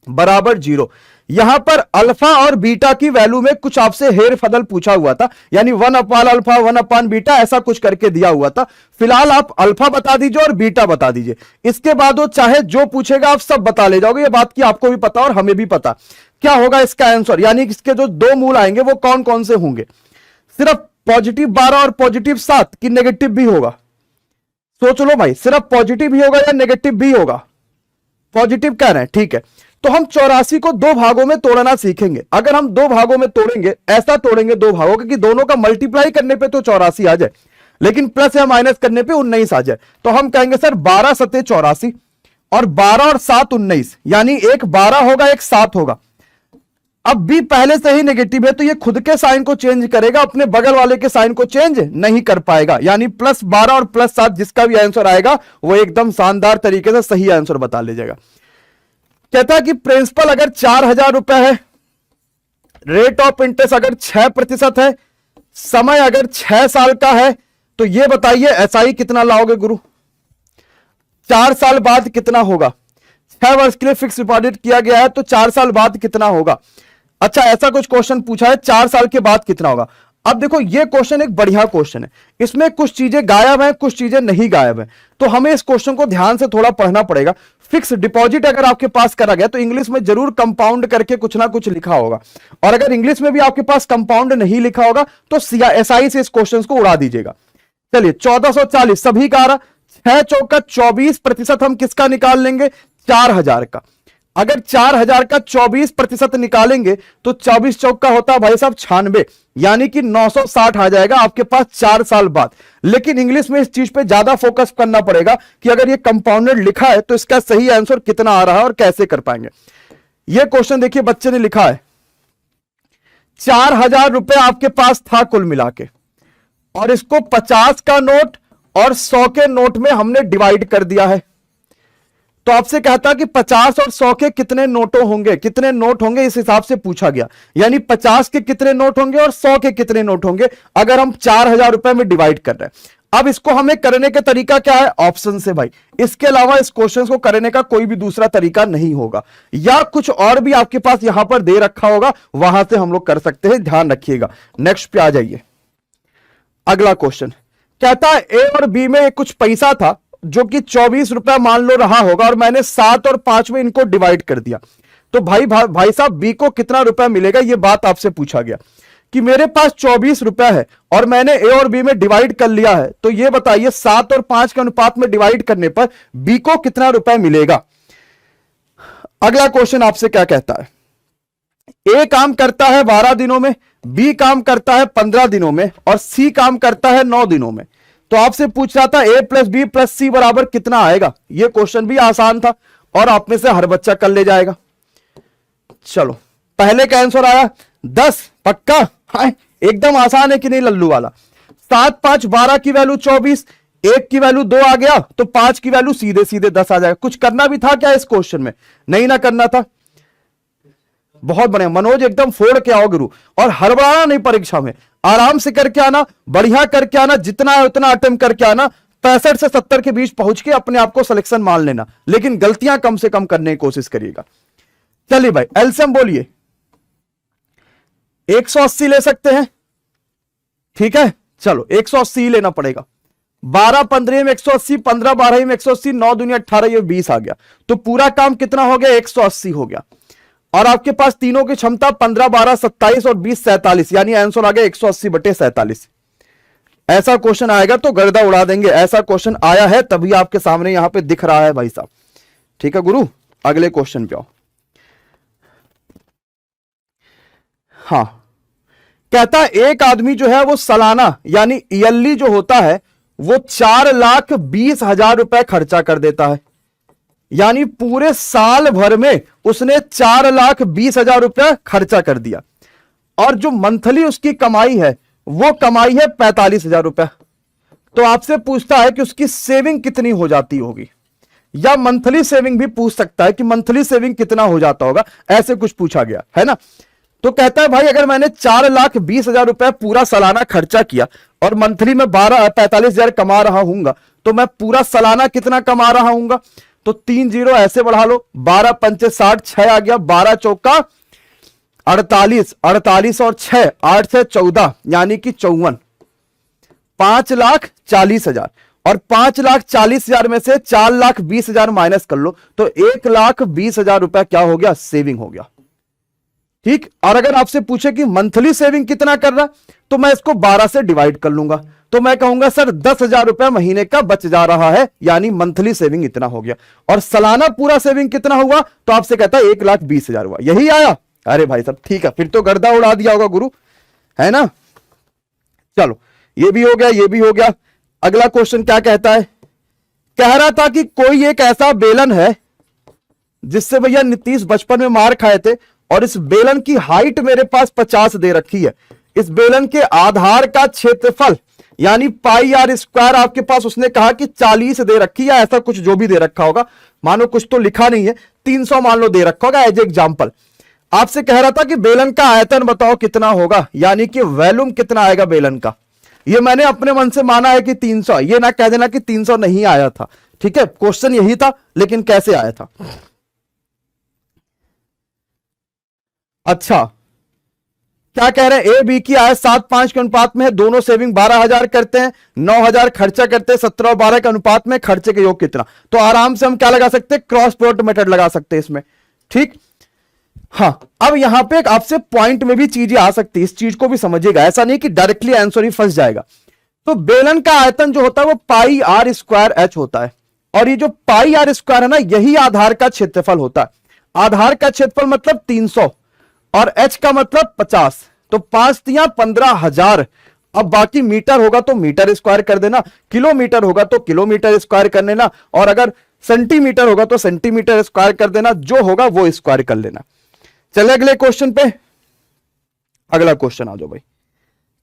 बराबर 0। यहां पर अल्फा और बीटा की वैल्यू में कुछ आपसे हेर फदल पूछा हुआ था, यानी 1 अपान अल्फा 1 अपान बीटा ऐसा कुछ करके दिया हुआ था। फिलहाल आप अल्फा बता दीजिए और बीटा बता दीजिए, इसके बाद वो चाहे जो पूछेगा आप सब बता ले जाओगे। ये बात की आपको भी पता और हमें भी पता क्या होगा इसका आंसर, यानी इसके जो 2 मूल आएंगे वो कौन कौन से होंगे? सिर्फ पॉजिटिव 12 और पॉजिटिव 7 कि नेगेटिव भी होगा? सोच लो भाई, सिर्फ पॉजिटिव ही होगा या नेगेटिव भी होगा? पॉजिटिव कह रहे हैं, ठीक है। तो हम 84 को 2 भागों में तोड़ना सीखेंगे। अगर हम 2 भागों में तोड़ेंगे, ऐसा तोड़ेंगे 2 भागों के कि दोनों का मल्टीप्लाई करने पे तो 84 आ जाए, लेकिन प्लस या माइनस करने पे 19 आ जाए। तो हम कहेंगे सर 12 सते 84 और 12 और 7 19, यानी एक 12 होगा एक 7 होगा। अब भी पहले से ही नेगेटिव है तो ये खुद के साइन को चेंज करेगा, अपने बगल वाले के साइन को चेंज नहीं कर पाएगा, यानी प्लस 12 और प्लस 7 जिसका भी आंसर आएगा वो एकदम शानदार तरीके से सही आंसर बता ले जाएगा। कहता है कि प्रिंसिपल अगर 4000 रुपए है, रेट ऑफ इंटरेस्ट अगर 6% है, समय अगर 6 साल का है, तो ये बताइए एसआई कितना लाओगे गुरु? 4 साल बाद कितना होगा? 6 वर्ष के लिए फिक्स डिपॉजिट किया गया है तो 4 साल बाद कितना होगा? अच्छा ऐसा कुछ क्वेश्चन पूछा है, 4 साल के बाद कितना होगा? अब देखो ये क्वेश्चन एक बढ़िया क्वेश्चन है, इसमें कुछ चीजें गायब हैं, कुछ चीजें नहीं गायब हैं, तो हमें इस क्वेश्चन को ध्यान से थोड़ा पढ़ना पड़ेगा। फिक्स डिपॉजिट अगर आपके पास करा गया तो इंग्लिश में जरूर कंपाउंड करके कुछ ना कुछ लिखा होगा, और अगर इंग्लिश में भी आपके पास कंपाउंड नहीं लिखा होगा तो एसआई से इस क्वेश्चन को उड़ा दीजिएगा। चलिए 1440 सभी का आ रहा, 6 चौका 24% हम किसका निकाल लेंगे? 4000 का। अगर 4000 का 24% निकालेंगे तो 24 चौक का होता है भाई साहब 96, यानी कि 960 आ जाएगा आपके पास 4 साल बाद। लेकिन इंग्लिश में इस चीज पे ज्यादा फोकस करना पड़ेगा कि अगर ये कंपाउंडेड लिखा है तो इसका सही आंसर कितना आ रहा है और कैसे कर पाएंगे। ये क्वेश्चन देखिए बच्चे ने लिखा है 4000 रुपए आपके पास था कुल मिला के, और इसको 50 का नोट और 100 के नोट में हमने डिवाइड कर दिया है। तो आपसे कहता कि 50 और 100 के कितने नोटों होंगे, कितने नोट होंगे, इस हिसाब से पूछा गया। यानी 50 के कितने नोट होंगे और 100 के कितने नोट होंगे अगर हम 4000 रुपए में डिवाइड कर रहे हैं। अब इसको हमें करने का तरीका क्या है, ऑप्शन से भाई। इसके अलावा इस क्वेश्चन को करने का कोई भी दूसरा तरीका नहीं होगा, या कुछ और भी आपके पास यहां पर दे रखा होगा, वहां से हम लोग कर सकते हैं, ध्यान रखिएगा। नेक्स्ट पे आ जाइए। अगला क्वेश्चन कहता है ए और बी में कुछ पैसा था जो कि 24 रुपया मान लो रहा होगा, और मैंने 7 और 5 में इनको डिवाइड कर दिया। तो भाई साहब बी को कितना रुपया मिलेगा, यह बात आपसे पूछा गया कि मेरे पास 24 रुपया है और मैंने ए और बी में डिवाइड कर लिया है। तो यह बताइए 7 और 5 के अनुपात में डिवाइड करने पर बी को कितना रुपया मिलेगा। अगला क्वेश्चन आपसे क्या कहता है, ए काम करता है 12 दिनों में, बी काम करता है 15 दिनों में, और सी काम करता है 9 दिनों में। तो आपसे पूछ रहा था ए प्लस बी प्लस सी बराबर कितना आएगा। यह क्वेश्चन भी आसान था और आप में से हर बच्चा कर ले जाएगा। चलो पहले का आंसर आया 10, पक्का है, एकदम आसान है कि नहीं लल्लू वाला। 7 5 12 की वैल्यू 24, 1 की वैल्यू 2 आ गया तो 5 की वैल्यू सीधे सीधे 10 आ जाएगा। कुछ करना भी था क्या इस क्वेश्चन में, नहीं ना करना था। बहुत बढ़िया मनोज, एकदम फोड़ के आओ गुरु, और हड़बड़ाना नहीं परीक्षा में, आराम से करके आना, बढ़िया करके आना, जितना है उतना अटेम्प्ट करके आना। 65 से 70 के बीच पहुंच के अपने आप को सिलेक्शन मान लेना, लेकिन गलतियां कम से कम करने की कोशिश करिएगा। चलिए भाई एलसीएम बोलिए। 180 ले सकते हैं, ठीक है, चलो 180 लेना पड़ेगा। 12 15 में 180, 15 12 में 180, 9 दूनी 18, ये 20 आ गया। तो पूरा काम कितना हो गया, 180 हो गया। और आपके पास तीनों की क्षमता 15 12 27 और 20 47, यानी आंसर आ गया 180/47। ऐसा क्वेश्चन आएगा तो गर्दा उड़ा देंगे। ऐसा क्वेश्चन आया है तभी आपके सामने यहां पे दिख रहा है भाई साहब, ठीक है गुरु। अगले क्वेश्चन पे आओ। हाँ, कहता है एक आदमी जो है वो सालाना यानी ईयरली जो होता है वो 4,20,000 रुपए खर्चा कर देता है। यानी पूरे साल भर में उसने 4,20,000 रुपया खर्चा कर दिया, और जो मंथली उसकी कमाई है वो कमाई है 45,000 रुपया। तो आपसे पूछता है कि उसकी सेविंग कितनी हो जाती होगी, या मंथली सेविंग भी पूछ सकता है कि मंथली सेविंग कितना हो जाता होगा, ऐसे कुछ पूछा गया है ना। तो कहता है भाई अगर मैंने 4,20,000 रुपया पूरा सालाना खर्चा किया और मंथली में 45,000 कमा रहा हूंगा, तो मैं पूरा सालाना कितना कमा रहा हूंगा। तो 3 0 ऐसे बढ़ा लो, 12 पंचे 60, 6 आ गया, 12 चौका 48, 48 और 6 8 से 14 यानी कि 54, 5,40,000। और 5,40,000 में से 4,20,000 माइनस कर लो तो 1,20,000 रुपया क्या हो गया, सेविंग हो गया। ठीक, और अगर आपसे पूछे कि मंथली सेविंग कितना कर रहा, तो मैं इसको 12 से डिवाइड कर लूंगा, तो मैं कहूंगा सर 10,000 रुपया महीने का बच जा रहा है, यानी मंथली सेविंग इतना हो गया। और सालाना पूरा सेविंग कितना हुआ, तो आपसे कहता है 1,20,000 हुआ। यही आया, अरे भाई साहब ठीक है, फिर तो गर्दा उड़ा दिया होगा गुरु, है ना। चलो ये भी हो गया, ये भी हो गया। अगला क्वेश्चन क्या कहता है, कह रहा था कि कोई एक ऐसा बेलन है जिससे भैया नीतीश बचपन में मार खाए थे, और इस बेलन की हाइट मेरे पास 50 दे रखी है। इस बेलन के आधार का क्षेत्रफल यानी पाई आर स्क्वायर आपके पास उसने कहा कि 40 दे रखी है, ऐसा कुछ जो भी दे रखा होगा, मानो कुछ तो लिखा नहीं है, 300 मान लो दे रखा होगा एज एग्जाम्पल। आपसे कह रहा था कि बेलन का आयतन बताओ कितना होगा, यानी कि वॉल्यूम कितना आएगा बेलन का। ये मैंने अपने मन से माना है कि 300, ये ना कह देना कि 300 नहीं आया था, ठीक है, क्वेश्चन यही था लेकिन कैसे आया था। अच्छा क्या कह रहे हैं, ए बी की आय 7:5 के अनुपात में है, दोनों सेविंग 12,000 करते हैं, 9,000 खर्चा करते हैं, 17 और 12 के अनुपात में खर्चे के योग कितना। तो आराम से हम क्या लगा सकते हैं, क्रॉस प्रोडक्ट मेथड लगा सकते हैं इसमें, ठीक। हाँ, अब यहां पे आपसे पॉइंट में भी चीजें आ सकती है, इस चीज को भी समझिएगा, ऐसा नहीं कि डायरेक्टली आंसर ही फंस जाएगा। तो बेलन का आयतन जो होता है वो पाई आर स्क्वायर एच होता है, और ये जो पाई आर स्क्वायर है ना, यही आधार का क्षेत्रफल होता है। आधार का क्षेत्रफल मतलब 300 और h का मतलब 50, तो 5 तिया 15,000। अब बाकी मीटर होगा तो मीटर स्क्वायर कर देना, किलोमीटर होगा तो किलोमीटर स्क्वायर कर लेना, और अगर सेंटीमीटर होगा तो सेंटीमीटर स्क्वायर कर देना, जो होगा वो स्क्वायर कर लेना। चले अगले क्वेश्चन पे, अगला क्वेश्चन आ जाओ भाई।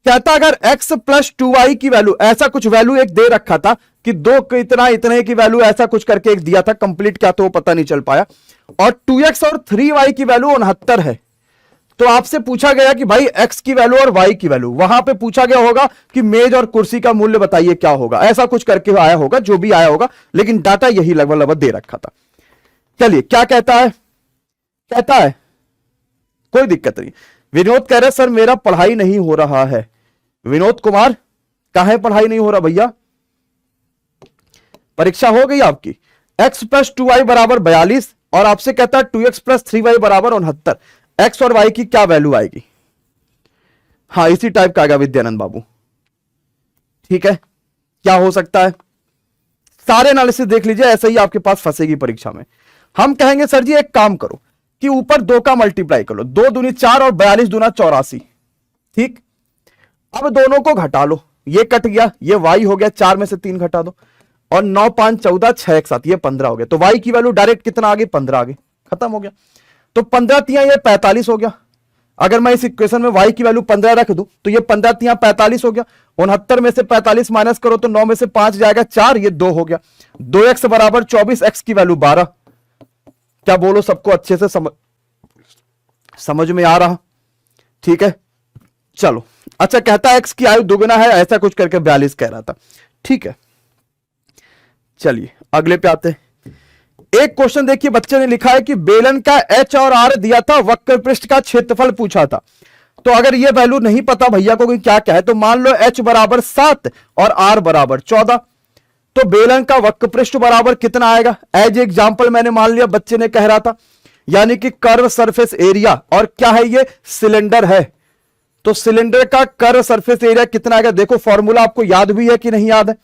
कहता अगर x प्लस 2y की वैल्यू, ऐसा कुछ वैल्यू एक दे रखा था कि दो इतना इतने की वैल्यू ऐसा कुछ करके एक दिया था, कंप्लीट क्या तो वो पता नहीं चल पाया, और 2x और 3y की वैल्यू 69 है। तो आपसे पूछा गया कि भाई x की वैल्यू और y की वैल्यू, वहां पे पूछा गया होगा कि मेज और कुर्सी का मूल्य बताइए क्या होगा, ऐसा कुछ करके आया होगा, जो भी आया होगा, लेकिन डाटा यही लगभग लगभग दे रखा था। चलिए क्या कहता है, कहता है कोई दिक्कत नहीं। विनोद कह रहे सर मेरा पढ़ाई नहीं हो रहा है। विनोद कुमार कहां है पढ़ाई नहीं हो रहा भैया, परीक्षा हो गई आपकी। x प्लस 2y बराबर 42 और आपसे कहता है 2x प्लस 3y बराबर 69, x और y की क्या वैल्यू आएगी। हाँ इसी टाइप का आएगा विद्यानंद बाबू, ठीक है। क्या हो सकता है, सारे एनालिसिस देख लीजिए, ऐसे ही आपके पास फंसेगी परीक्षा में। हम कहेंगे सर जी एक काम करो कि ऊपर 2 का मल्टीप्लाई कर लो, 2 दूनी 4 और 42 दूना 84, ठीक। अब दोनों को घटा लो, ये कट गया, ये y हो गया, 4 में से 3 घटा दो, और 9 5 14 6 एक साथ, ये 15 हो गया। तो y की वैल्यू डायरेक्ट कितना आ गई, 15 आ गई, खत्म हो गया। तो 15 तिया ये 45 हो गया। अगर मैं इस इक्वेशन में y की वैल्यू 15 रख दूं तो ये 15 तिया 45 हो गया। 69 में से 45 माइनस करो तो 9 में से 5 जाएगा 4, ये 2 हो गया। 2x बराबर 24, x की वैल्यू 12। क्या बोलो, सबको अच्छे से समझ में आ रहा, ठीक है। चलो अच्छा, कहता है x की आयु दुगुना है, ऐसा कुछ करके 42 कह रहा था, ठीक है। चलिए अगले पे आते हैं। एक क्वेश्चन देखिए, बच्चे ने लिखा है कि बेलन का h और r दिया था, वक्र पृष्ठ का क्षेत्रफल पूछा था। तो अगर ये वैल्यू नहीं पता भैया को कि क्या क्या है, तो मान लो h बराबर 7 और r बराबर 14, तो बेलन का वक्र पृष्ठ बराबर कितना आएगा। एज एग्जाम्पल मैंने मान लिया, बच्चे ने कह रहा था, यानी कि कर्व सरफेस एरिया, और क्या है ये सिलेंडर है, तो सिलेंडर का कर्व सरफेस एरिया कितना आएगा। देखो फॉर्मूला आपको याद भी है कि नहीं याद है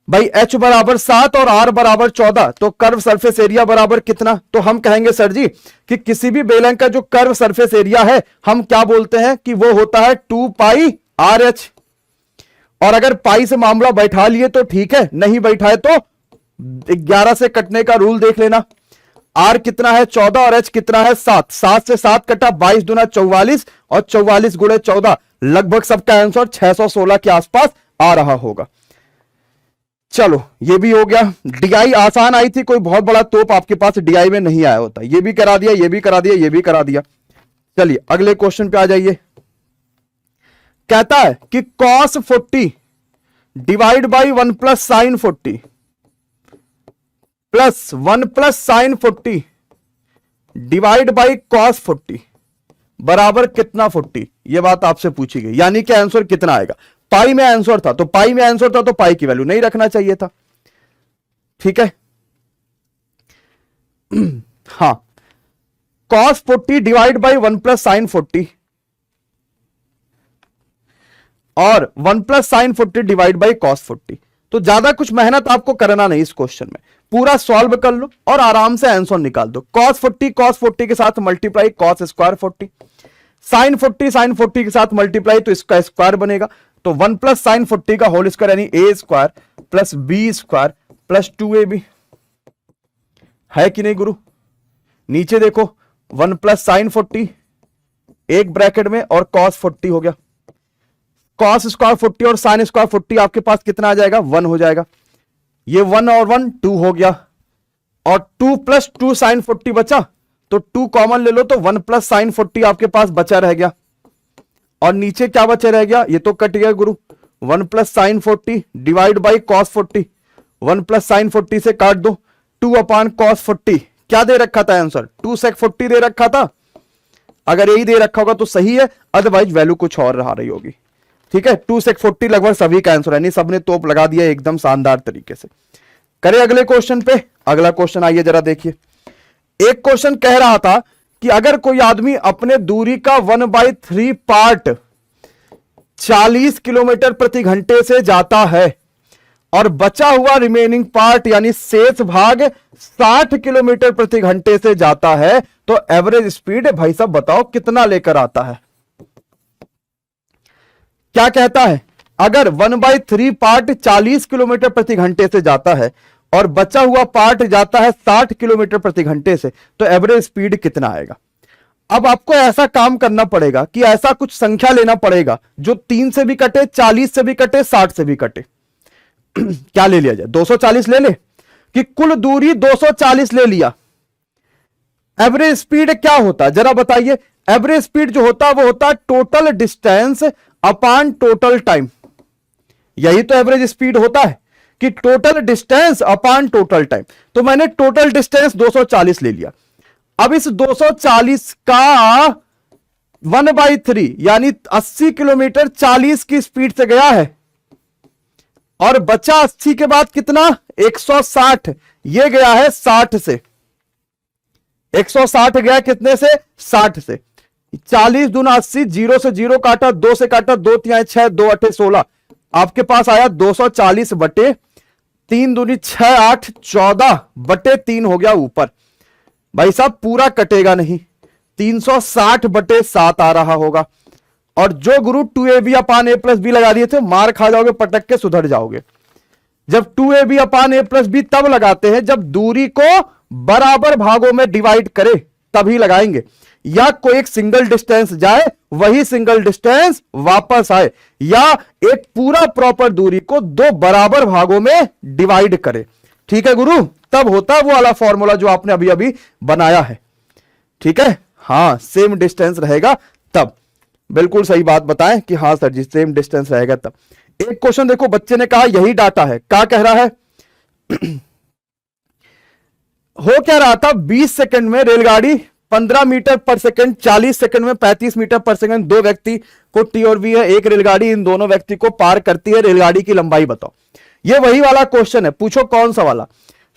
भाई, h बराबर 7 और r बराबर 14, तो कर्व सरफेस एरिया बराबर कितना। तो हम कहेंगे सर जी कि किसी भी बेलन का जो कर्व सरफेस एरिया है हम क्या बोलते हैं कि वो होता है 2 पाई RH। और अगर पाई से मामला बैठा लिए तो ठीक है, नहीं बैठाए तो 11 से कटने का रूल देख लेना। r कितना है 14 और h कितना है 7, 7 से 7 कटा 22 दूना 44 और 44 गुणे 14, लगभग सबका आंसर 616 के आसपास आ रहा होगा। चलो ये भी हो गया। डीआई आसान आई थी, कोई बहुत बड़ा तोप आपके पास डीआई में नहीं आया होता, ये भी करा दिया, ये भी करा दिया, ये भी करा दिया। चलिए अगले क्वेश्चन पे आ जाइए। कहता है कि cos 40 divide by 1 plus sign 40 plus 1 plus sign 40 divide by cos 40 बराबर कितना 40, ये बात आपसे पूछी गई, यानी कि आंसर कितना आएगा। पाई में आंसर था, तो पाई में आंसर था तो पाई की वैल्यू नहीं रखना चाहिए था, ठीक है। हाँ, cos 40 divide by 1 plus sign 40 और 1 plus sign 40 divide by cos 40। तो ज्यादा कुछ मेहनत आपको करना नहीं, इस क्वेश्चन में पूरा सॉल्व कर लो और आराम से आंसर निकाल दो। cos 40 के साथ मल्टीप्लाई cos स्क्वायर 40, साइन 40 के साथ मल्टीप्लाई तो इसका स्क्वायर बनेगा, तो 1 प्लस साइन 40 का होल स्क्वायर यानी a square plus b square plus 2ab है कि नहीं गुरु। नीचे देखो 1 प्लस साइन 40 एक ब्रैकेट में और cos 40 हो गया, cos स्क्वायर 40 और साइन स्क्वायर 40 आपके पास कितना आ जाएगा 1 हो जाएगा। ये 1 और 1 2 हो गया, और 2 प्लस 2 साइन 40 बचा, तो 2 कॉमन ले लो तो 1 प्लस साइन 40 आपके पास बचा रह गया। और नीचे क्या बचा रह गया, ये तो कट गया गुरु। 1 plus sign 40 divide by cos 40, 1 plus sign 40 से काट दो, 2 अपॉन cos 40 क्या दे रखा था आंसर, 2 sec 40 दे रखा था। अगर यही दे रखा होगा तो सही है, अदरवाइज वैल्यू कुछ और रहा रही होगी, ठीक है। 2 sec 40 लगभग सभी का आंसर है, नहीं सबने तोप लगा दिया एकदम शानदार तरीके से। करें अगले क्वेश्चन पे। अगला क्वेश्चन आइए जरा देखिए। एक क्वेश्चन कह रहा था कि अगर कोई आदमी अपने दूरी का 1/3 पार्ट 40 किलोमीटर प्रति घंटे से जाता है और बचा हुआ रिमेनिंग पार्ट यानी शेष भाग 60 किलोमीटर प्रति घंटे से जाता है, तो एवरेज स्पीड भाई साहब बताओ कितना लेकर आता है। क्या कहता है, अगर 1/3 पार्ट 40 किलोमीटर प्रति घंटे से जाता है और बचा हुआ पार्ट जाता है 60 किलोमीटर प्रति घंटे से, तो एवरेज स्पीड कितना आएगा। अब आपको ऐसा काम करना पड़ेगा कि ऐसा कुछ संख्या लेना पड़ेगा जो 3 से भी कटे, 40 से भी कटे, 60 से भी कटे। क्या ले लिया जाए, 240 ले ले कि कुल दूरी 240 ले लिया। एवरेज स्पीड क्या होता है जरा बताइए। एवरेज स्पीड जो होता है वो होता है total distance upon total time. यही तो एवरेज स्पीड होता है कि total distance upon total time. तो मैंने टोटल डिस्टेंस 240 ले लिया। अब इस 240 का 1/3 यानी 80 किलोमीटर 40 की स्पीड से गया है और बचा 80 के बाद कितना, 160। ये गया है 60 से, 160 गया कितने से, 60 से। 40 दूना 80, 0 से 0 काटा, 2 से काटा, 2 तिहाई 6, 2 अठे 16। आपके पास आया 240 बटे 3 दूनी 6, 8, 14 बटे 3 हो गया ऊपर। भाई साहब पूरा कटेगा नहीं, 360 बटे 7 आ रहा होगा। और जो गुरु 2ab upon a plus B लगा दिए थे, मार खा जाओगे, पटक के सुधर जाओगे। जब 2ab upon a plus B तब लगाते हैं जब दूरी को बराबर भागों में डिवाइड करे, तभी लगाएंगे। या कोई एक सिंगल डिस्टेंस जाए, वही सिंगल डिस्टेंस वापस आए, या एक पूरा प्रॉपर दूरी को 2 बराबर भागों में डिवाइड करे। ठीक है गुरु, तब होता है वो वाला फॉर्मूला जो आपने अभी अभी बनाया है। ठीक है, हाँ सेम डिस्टेंस रहेगा तब। बिल्कुल सही बात बताएं कि हाँ सर जी सेम डिस्टेंस रहेगा तब। एक क्वेश्चन देखो, बच्चे ने कहा यही डाटा है, क्या कह रहा है हो क्या रहा था, 20 सेकंड में रेलगाड़ी 15 मीटर पर सेकंड, 40 सेकंड में 35 मीटर पर सेकंड, 2 व्यक्ति को टी और वी है, एक रेलगाड़ी इन दोनों व्यक्ति को पार करती है, रेलगाड़ी की लंबाई बताओ। ये वही वाला क्वेश्चन है, पूछो कौन सा वाला।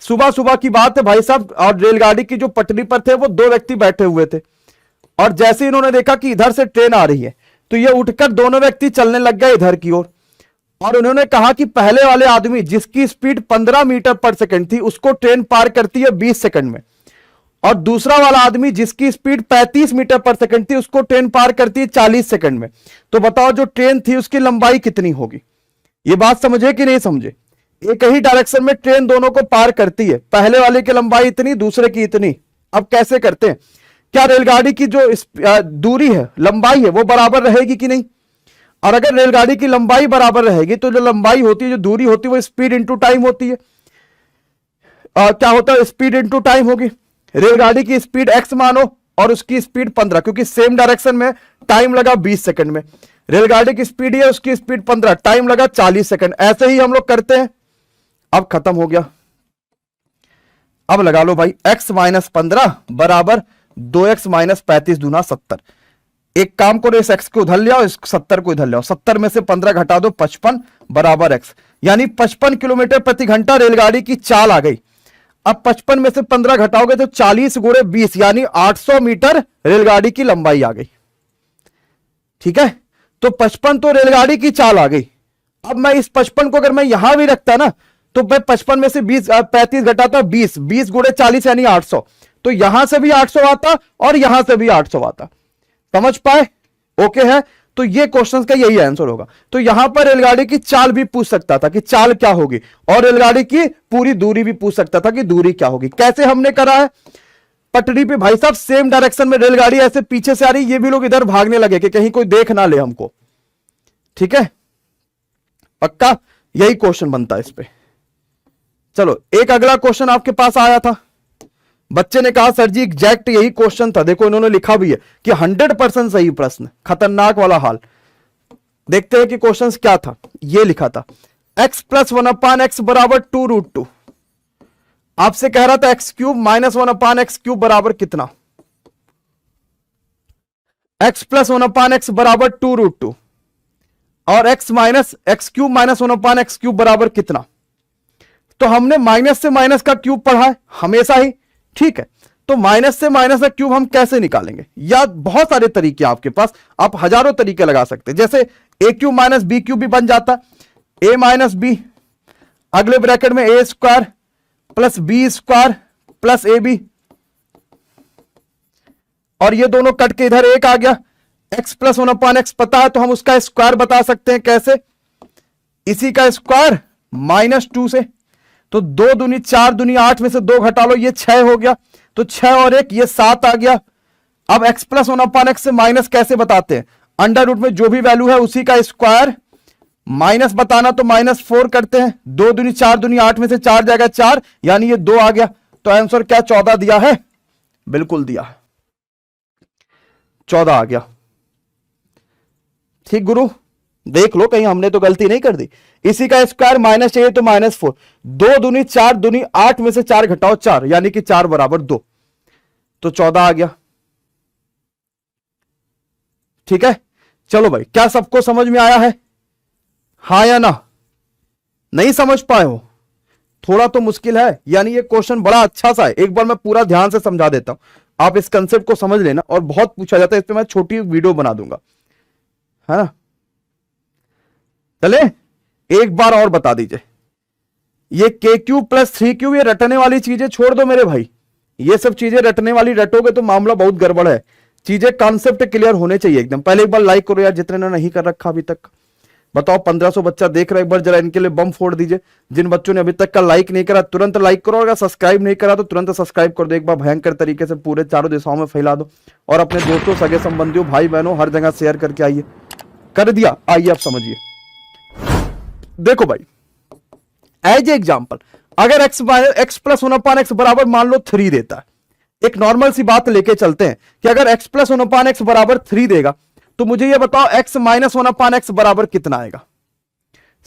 सुबह सुबह की बात है भाई साहब, और रेलगाड़ी की जो पटरी पर थे वो 2 व्यक्ति बैठे हुए थे, और जैसे ही इन्होंने देखा कि इधर से ट्रेन आ रही है, तो ये उठकर दोनों व्यक्ति चलने लग गए इधर की ओर। और उन्होंने कहा कि पहले वाले आदमी जिसकी स्पीड 15 मीटर पर सेकंड थी, उसको ट्रेन पार करती है 20 सेकंड में, और दूसरा वाला आदमी जिसकी स्पीड 35 मीटर पर सेकंड थी, उसको ट्रेन पार करती है 40 सेकंड में। तो बताओ जो ट्रेन थी उसकी लंबाई कितनी होगी। ये बात समझे कि नहीं समझे। एक ही डायरेक्शन में ट्रेन दोनों को पार करती है, पहले वाले की लंबाई इतनी, दूसरे की इतनी। अब कैसे करते हैं, क्या रेलगाड़ी की जो दूरी है, लंबाई है, वो बराबर रहेगी कि नहीं। और अगर रेलगाड़ी की लंबाई बराबर रहेगी तो जो लंबाई होती है, जो दूरी होती है, वो स्पीड इंटू टाइम होती है। क्या होता है, स्पीड इंटू टाइम होगी। रेलगाड़ी की स्पीड x मानो और उसकी स्पीड 15, क्योंकि सेम डायरेक्शन में टाइम लगा 20 सेकंड में। रेलगाड़ी की स्पीड है, उसकी स्पीड 15, टाइम लगा 40 सेकंड। ऐसे ही हम लोग करते हैं। अब खत्म हो गया। अब लगा लो भाई, x माइनस 15 बराबर 2x माइनस 35 दूना 70। एक काम करो, इस x को उधर ले आओ, इस 70 को इधर ले आओ। 70 में से 15 घटा दो, 55 बराबर x, यानी 55 किलोमीटर प्रति घंटा रेलगाड़ी की चाल आ गई। अब 55 में से 15 घटाओगे तो 40 गुणे 20 यानी 800 मीटर रेलगाड़ी की लंबाई आ गई। ठीक है, तो 55 तो रेलगाड़ी की चाल आ गई। अब मैं इस 55 को अगर मैं यहां भी रखता ना, तो मैं 55 में से 35 घटाता, 20 गुणे 40 यानी 800। तो यहां से भी 800 आता और यहां से भी 800 आता। समझ पाए, ओके है। तो ये क्वेश्चन का यही आंसर होगा। तो यहां पर रेलगाड़ी की चाल भी पूछ सकता था कि चाल क्या होगी, और रेलगाड़ी की पूरी दूरी भी पूछ सकता था कि दूरी क्या होगी। कैसे हमने करा है, पटरी पे भाई साहब सेम डायरेक्शन में रेलगाड़ी ऐसे पीछे से आ रही, ये भी लोग इधर भागने लगे कि कहीं कोई देख ना ले हमको। ठीक है, पक्का यही क्वेश्चन बनता है इस पे। चलो एक अगला क्वेश्चन आपके पास आया था, बच्चे ने कहा सर जी एग्जैक्ट यही क्वेश्चन था। देखो इन्होंने लिखा भी है कि 100% सही प्रश्न, खतरनाक वाला हाल। देखते हैं कि क्वेश्चन क्या था। ये लिखा था x प्लस 1/x बराबर 2√2। आपसे कह रहा था x cube minus 1/x cube बराबर कितना। x प्लस 1/x बराबर 2√2 और x minus x cube minus 1/x cube बराबर कितना। तो हमने माइनस से माइनस का क्यूब पढ़ा है हमेशा ही, ठीक है। तो माइनस से माइनस का क्यूब हम कैसे निकालेंगे, या बहुत सारे तरीके आपके पास, आप हजारों तरीके लगा सकते हैं। जैसे a cube minus B cube भी बन जाता, a माइनस बी। अगले ब्रैकेट में A square plus B square plus A B, और ये दोनों कट के इधर एक आ गया। x प्लस 1/x पता है तो हम उसका स्क्वायर बता सकते हैं कैसे, इसी का स्क्वायर -2 से। तो 2 दूनी 4 दूनी 8 में से 2 घटा लो, ये 6 हो गया। तो 6 और 1 ये 7 आ गया। अब x प्लस 1/x से माइनस कैसे बताते हैं, अंडर रूट में जो भी वैल्यू है उसी का स्क्वायर, माइनस बताना तो -4 करते हैं। 2 दूनी 4 दूनी 8 में से 4 जाएगा 4, यानी ये 2 आ गया। तो आंसर क्या 14 दिया है, बिल्कुल दिया है, 14 आ गया। ठीक गुरु, देख लो कहीं हमने तो गलती नहीं कर दी। इसी का स्क्वायर माइनस चाहिए तो -4, 2 दूनी 4 दूनी 8 में से 4 घटाओ 4, यानी कि 4 बराबर 2, तो 14 आ गया। ठीक है, चलो भाई, क्या सबको समझ में आया है, हाँ या ना? नहीं समझ पाए हो, थोड़ा तो मुश्किल है, यानी ये क्वेश्चन बड़ा अच्छा सा है। एक बार मैं पूरा ध्यान से समझा देता हूं, आप इस कंसेप्ट को समझ लेना। और बहुत पूछा जाता है, इस पे मैं छोटी वीडियो बना दूंगा, है ना। चले एक बार और बता दीजिए, ये k³ प्लस 3³ ये रटने वाली चीजें छोड़ दो मेरे भाई। ये सब चीजें रटने वाली रटोगे तो मामला बहुत गड़बड़ है। चीजें कॉन्सेप्ट क्लियर होने चाहिए एकदम। पहले एक बार लाइक करो यार, जितने ने नहीं कर रखा अभी तक। बताओ 1500 बच्चा देख रहा है, एक बार जरा इनके लिए बम फोड़ दीजिए। जिन बच्चों ने अभी तक का लाइक नहीं करा तुरंत लाइक करो, अगर सब्सक्राइब नहीं करा तो तुरंत सब्सक्राइब कर दो। एक बार भयंकर तरीके से पूरे चारों दिशाओं में फैला दो, और अपने दोस्तों सगे संबंधियों भाई बहनों हर जगह शेयर करके आइए। कर दिया, आइए आप समझिए। देखो भाई, एज एग्जाम्पल, अगर x प्लस 1/x बराबर मान लो 3 देता है, एक नॉर्मल सी बात लेके चलते हैं कि अगर x प्लस 1/x बराबर 3 देगा, तो मुझे ये बताओ x माइनस 1/x बराबर कितना आएगा।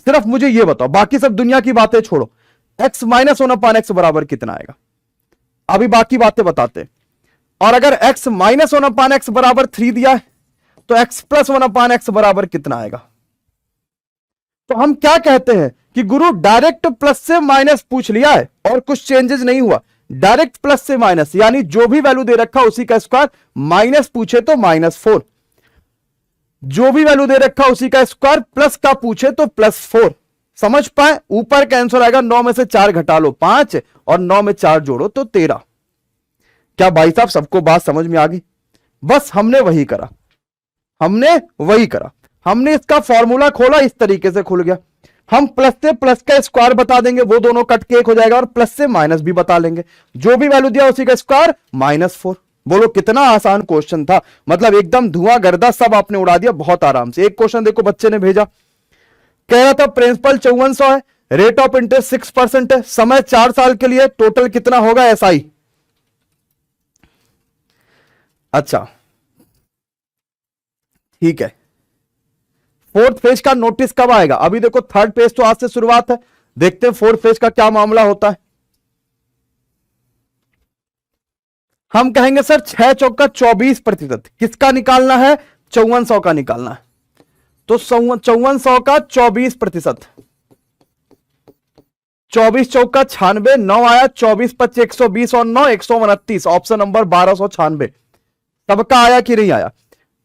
सिर्फ मुझे ये बताओ, बाकी सब दुनिया की बातें छोड़ो, x माइनस 1/x बराबर कितना आएगा। अभी बाकी बातें बताते हैं। और अगर x माइनस 1/x बराबर 3 दिया है, तो x प्लस 1/x बराबर कितना आएगा। तो हम क्या कहते हैं कि गुरु डायरेक्ट प्लस से माइनस पूछ लिया है और कुछ चेंजेस नहीं हुआ। डायरेक्ट प्लस से माइनस, यानी जो भी वैल्यू दे रखा उसी का स्क्वायर, माइनस पूछे तो -4, जो भी वैल्यू दे रखा उसी का स्क्वायर, प्लस का पूछे तो +4। समझ पाए, ऊपर का आंसर आएगा 9 में से 4 घटा लो 5, और 9 में 4 जोड़ो तो 13। क्या भाई साहब सबको बात समझ में आ गई? बस हमने वही करा, हमने इसका फॉर्मूला खोला, इस तरीके से खुल गया। हम प्लस से प्लस का स्क्वायर बता देंगे, वो दोनों कट के एक हो जाएगा, और प्लस से माइनस भी बता लेंगे, जो भी वैल्यू दिया उसी का स्क्वायर -4। बोलो कितना आसान क्वेश्चन था, मतलब एकदम धुआं गर्दा सब आपने उड़ा दिया बहुत आराम से। एक क्वेश्चन देखो बच्चे ने भेजा, कह रहा था प्रिंसिपल 5400 है, रेट ऑफ इंटरेस्ट 6% है, समय 4 साल के लिए, टोटल कितना होगा SI। अच्छा ठीक है, 4th फेज का नोटिस कब आएगा? अभी देखो 3rd फेज तो आज से शुरुआत है, देखते हैं 4th फेज का क्या मामला होता है। हम कहेंगे सर 6 चौका 24%, किसका निकालना है? 5400 का निकालना है। तो 5400 का 24%, 24 चौका 96, 9 आया, 24 25 120 और 9 129, ऑप्शन नंबर 1296। सबका आया कि नहीं आया?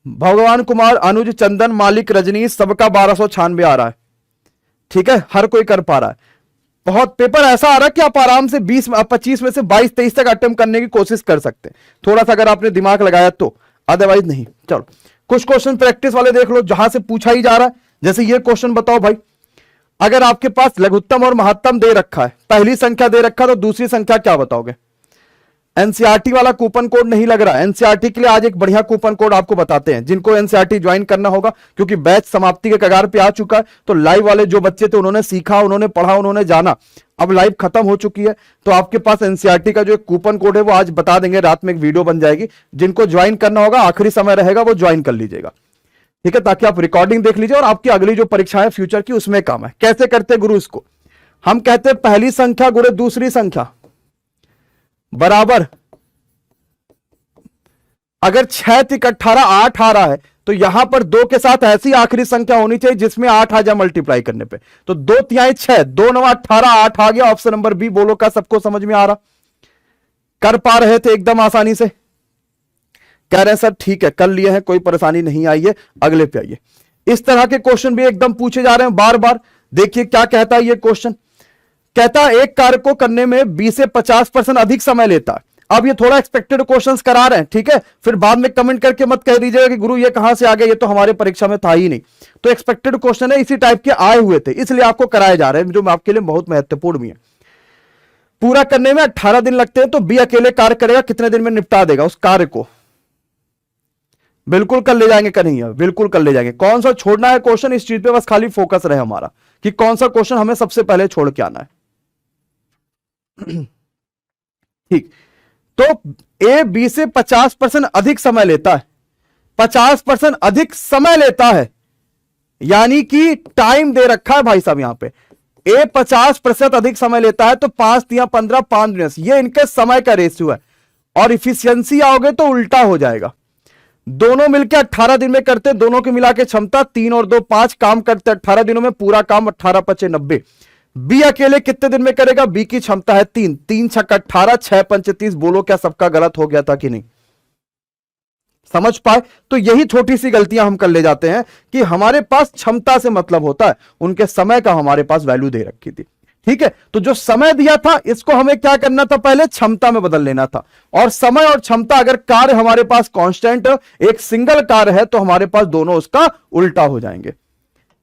भगवान कुमार, अनुज, चंदन, मालिक, रजनीश, सबका 1296 आ रहा है। ठीक है, हर कोई कर पा रहा है। बहुत पेपर ऐसा आ रहा है कि आप आराम से 25 में से 22-23 तक अटेम्प्ट करने की कोशिश कर सकते हैं, थोड़ा सा अगर आपने दिमाग लगाया तो, अदरवाइज नहीं। चलो कुछ क्वेश्चन प्रैक्टिस वाले देख लो, जहां से पूछा ही जा रहा है। जैसे ये क्वेश्चन बताओ भाई, अगर आपके पास लघुत्तम और महत्तम दे रखा है, पहली संख्या दे रखा है, तो दूसरी संख्या क्या बताओगे? एनसीईआरटी वाला कूपन कोड नहीं लग रहा। एनसीईआरटी के लिए आज एक बढ़िया कूपन कोड आपको बताते हैं, जिनको एनसीईआरटी ज्वाइन करना होगा, क्योंकि बैच समाप्ति के कगार पे आ चुका है। तो लाइव वाले जो बच्चे थे उन्होंने सीखा, उन्होंने पढ़ा, उन्होंने जाना, अब लाइव खत्म हो चुकी है। तो आपके पास एनसीईआरटी का जो एक कूपन कोड है वो आज बता देंगे, रात में एक वीडियो बन जाएगी। जिनको ज्वाइन करना होगा आखिरी समय रहेगा, वो ज्वाइन कर लीजिएगा, ठीक है, ताकि आप रिकॉर्डिंग देख लीजिए और आपकी अगली जो परीक्षा है फ्यूचर की उसमें काम है। कैसे करते गुरु इसको? हम कहते हैं पहली संख्या गुणे दूसरी संख्या बराबर, अगर 6 × 18 8 आ रहा है, तो यहां पर 2 के साथ ऐसी आखिरी संख्या होनी चाहिए जिसमें 8 आ जाए मल्टीप्लाई करने पे। तो 2 तिहाई 6, 2 9 18, 8 आ गया। Option number B. बोलो का सबको समझ में आ रहा? कर पा रहे थे एकदम आसानी से? कह रहे हैं सर ठीक है कर लिए हैं, कोई परेशानी नहीं आई है, अगले पे आइए। इस तरह के क्वेश्चन भी एकदम पूछे जा रहे हैं बार बार। देखिए क्या कहता है ये क्वेश्चन, कहता एक कार्य को करने में 20 से 50% अधिक समय लेता है। अब ये थोड़ा एक्सपेक्टेड क्वेश्चंस करा रहे हैं, ठीक है, फिर बाद में कमेंट करके मत कह दीजिएगा कि गुरु ये कहां से आ गया, ये तो हमारे परीक्षा में था ही नहीं। तो एक्सपेक्टेड क्वेश्चन है, इसी टाइप के आए हुए थे, इसलिए आपको कराए जा रहे हैं, जो आपके लिए बहुत महत्वपूर्ण भी है। पूरा करने में 18 दिन लगते हैं, तो बी अकेले कार्य करेगा, कितने दिन में निपटा देगा उस कार्य को? बिल्कुल कर ले जाएंगे कन्हैया, बिल्कुल कर ले जाएंगे। कौन सा छोड़ना है क्वेश्चन, इस चीज पे बस खाली फोकस रहे हमारा कि कौन सा क्वेश्चन हमें सबसे पहले छोड़ के आना है। ठीक, तो ए बी से 50% अधिक समय लेता है, 50% अधिक समय लेता है, यानी कि टाइम दे रखा है भाई साहब यहां पे। ए 50% अधिक समय लेता है, तो 5 या 15, 5 दिन, ये इनके समय का रेशियो है। और इफिशियंसी आओगे तो उल्टा हो जाएगा। दोनों मिलकर 18 दिन में करते, दोनों की मिला के क्षमता 3 और 2 5 काम करते 18 दिनों में, पूरा काम 18 5 90। बी अकेले कितने दिन में करेगा? बी की क्षमता है 3, 3 6 18, 6 5 30। बोलो क्या सबका गलत हो गया था कि नहीं? समझ पाए? तो यही छोटी सी गलतियां हम कर ले जाते हैं कि हमारे पास क्षमता से मतलब होता है, उनके समय का हमारे पास वैल्यू दे रखी थी। ठीक है, तो जो समय दिया था इसको हमें क्या करना था? पहले क्षमता में बदल लेना था। और समय और क्षमता, अगर कार्य हमारे पास कांस्टेंट एक सिंगल कार्य है तो हमारे पास दोनों उसका उल्टा हो जाएंगे।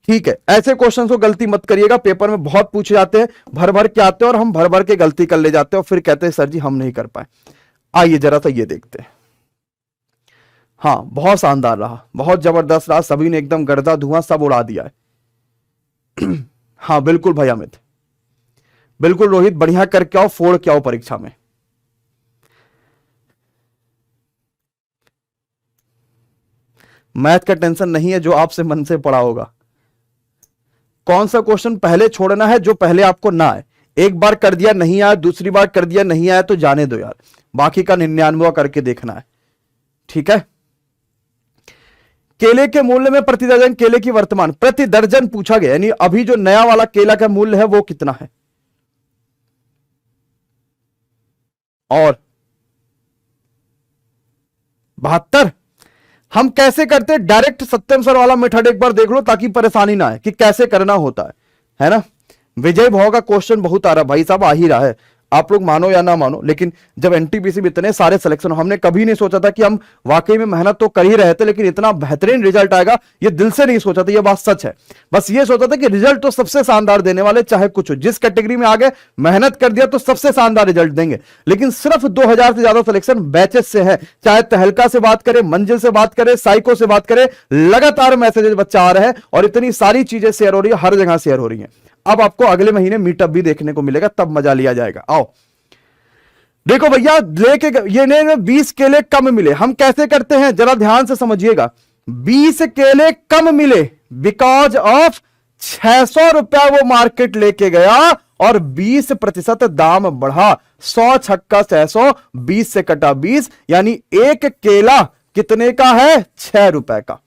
ठीक है, ऐसे क्वेश्चन को गलती मत करिएगा, पेपर में बहुत पूछे जाते हैं, भर भर के आते हैं और हम भर भर के गलती कर ले जाते हैं और फिर कहते हैं सर जी हम नहीं कर पाए। आइए जरा सा ये देखते हैं। हाँ, बहुत शानदार रहा, बहुत जबरदस्त रहा, सभी ने एकदम गर्दा धुआं सब उड़ा दिया है। हाँ बिल्कुल भाई अमित, बिल्कुल रोहित, बढ़िया करके आओ, फोड़ के आओ परीक्षा में। मैथ का टेंशन नहीं है, जो आपसे मन से पढ़ा होगा। कौन सा क्वेश्चन पहले छोड़ना है? जो पहले आपको ना आए। एक बार कर दिया नहीं आया, दूसरी बार कर दिया नहीं आया तो जाने दो यार, बाकी का 99वां करके देखना है। ठीक है, केले के मूल्य में प्रति दर्जन केले की वर्तमान, प्रति दर्जन पूछा गया, यानी अभी जो नया वाला केला का मूल्य है वो कितना है? और 72। हम कैसे करते? डायरेक्ट सत्यम सर वाला मेथड एक बार देख लो ताकि परेशानी ना आए कि कैसे करना होता है ना। विजय भाव का क्वेश्चन बहुत आ रहा भाई साहब, आ ही रहा है, आप लोग मानो या ना मानो। लेकिन जब एनटीपीसी में इतने सारे सिलेक्शन, हमने कभी नहीं सोचा था कि हम वाकई में मेहनत तो कर ही रहे थे लेकिन इतना बेहतरीन रिजल्ट आएगा ये दिल से नहीं सोचा था, ये बात सच है। बस ये सोचा था कि रिजल्ट तो सबसे शानदार देने वाले, चाहे कुछ हो, जिस कैटेगरी में आ गए मेहनत कर दिया तो सबसे शानदार रिजल्ट देंगे। लेकिन सिर्फ 2000 से ज्यादा सिलेक्शन बैचेस से है, चाहे तहलका से बात करें, मंजिल से बात करें, साइको से बात करें, लगातार मैसेजेस बच्चा आ रहे हैं और इतनी सारी चीजें शेयर हो रही है, हर जगह शेयर हो रही है। अब आपको अगले महीने मीटअप भी देखने को मिलेगा, तब मजा लिया जाएगा। आओ देखो भैया, लेके ये ने 20 केले कम मिले, हम कैसे करते हैं जरा ध्यान से समझिएगा। 20 केले कम मिले बिकॉज ऑफ 600 रुपया वो मार्केट लेके गया और 20% दाम बढ़ा। 100 छक्का 600, 20 से कटा 20, यानी एक केला कितने का है? 6 रुपए का।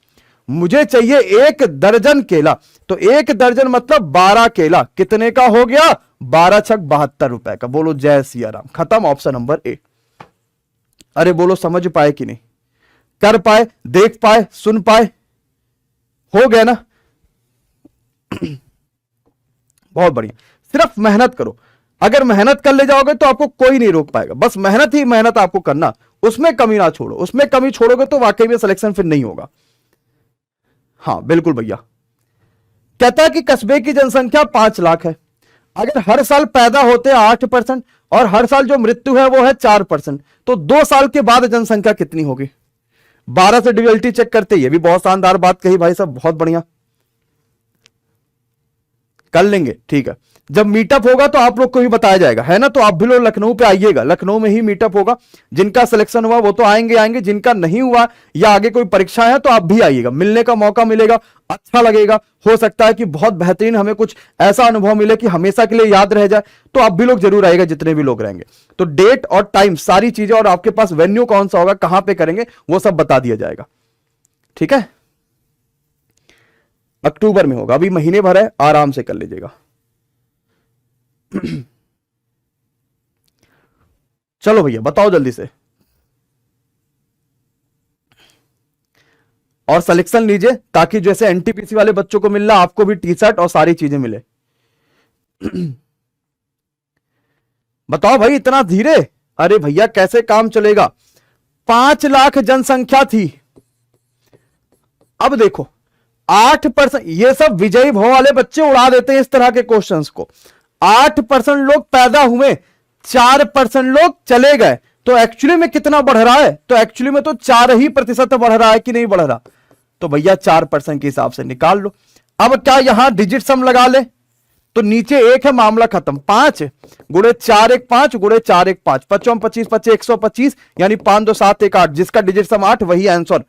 मुझे चाहिए 1 दर्जन केला, तो 1 दर्जन मतलब 12 केला कितने का हो गया? 12 छक 72 रुपए का। बोलो जय सिया राम, खत्म, ऑप्शन नंबर ए। अरे बोलो समझ पाए कि नहीं? कर पाए, देख पाए, सुन पाए? हो गया ना? बहुत बढ़िया, सिर्फ मेहनत करो। अगर मेहनत कर ले जाओगे तो आपको कोई नहीं रोक पाएगा, बस मेहनत ही मेहनत आपको करना, उसमें कमी ना छोड़ो। उसमें कमी छोड़ोगे तो वाकई में सिलेक्शन फिर नहीं होगा। हाँ बिल्कुल भैया, कहता है कि कस्बे की जनसंख्या 5 लाख है, अगर हर साल पैदा होते हैं 8% और हर साल जो मृत्यु है वो है 4%, तो 2 साल के बाद जनसंख्या कितनी होगी? 12 से डिविजिबिलिटी चेक करते, ये भी बहुत शानदार बात कही भाई साहब, बहुत बढ़िया, कर लेंगे। ठीक है, जब मीटअप होगा तो आप लोग को भी बताया जाएगा, है ना? तो आप भी लोग लखनऊ पे आइएगा, लखनऊ में ही मीटअप होगा। जिनका सिलेक्शन हुआ वो तो आएंगे, जिनका नहीं हुआ या आगे कोई परीक्षा है तो आप भी आइएगा, मिलने का मौका मिलेगा, अच्छा लगेगा। हो सकता है कि बहुत बेहतरीन हमें कुछ ऐसा अनुभव मिले कि हमेशा के लिए याद रह जाए, तो आप भी लोग जरूर आइएगा, जितने भी लोग रहेंगे। तो डेट और टाइम सारी चीजें और आपके पास वेन्यू कौन सा होगा, कहां पे करेंगे, वो सब बता दिया जाएगा। ठीक है, अक्टूबर में होगा, अभी महीने भर है, आराम से कर लीजिएगा। चलो भैया बताओ जल्दी से, और सिलेक्शन लीजिए ताकि जैसे एनटीपीसी वाले बच्चों को मिल रहा आपको भी टी शर्ट और सारी चीजें मिले। बताओ भाई इतना धीरे, अरे भैया कैसे काम चलेगा। 5 लाख जनसंख्या थी। अब देखो 8%, ये सब विजयी भव वाले बच्चे उड़ा देते हैं इस तरह के क्वेश्चंस को। 8% लोग पैदा हुए, 4% लोग चले गए, तो एक्चुअली में कितना बढ़ रहा है, तो एक्चुअली में तो 4% बढ़ रहा है कि नहीं बढ़ रहा, तो भैया 4% के हिसाब से निकाल लो। अब क्या यहां डिजिट सम लगा ले, तो नीचे 1 है, मामला खत्म। 5 गुणे 4 1 5 गुणे 4 1 5, 5 25 25 125, यानी 5 2 7 1 8, जिसका डिजिट सम 8 वही आंसर।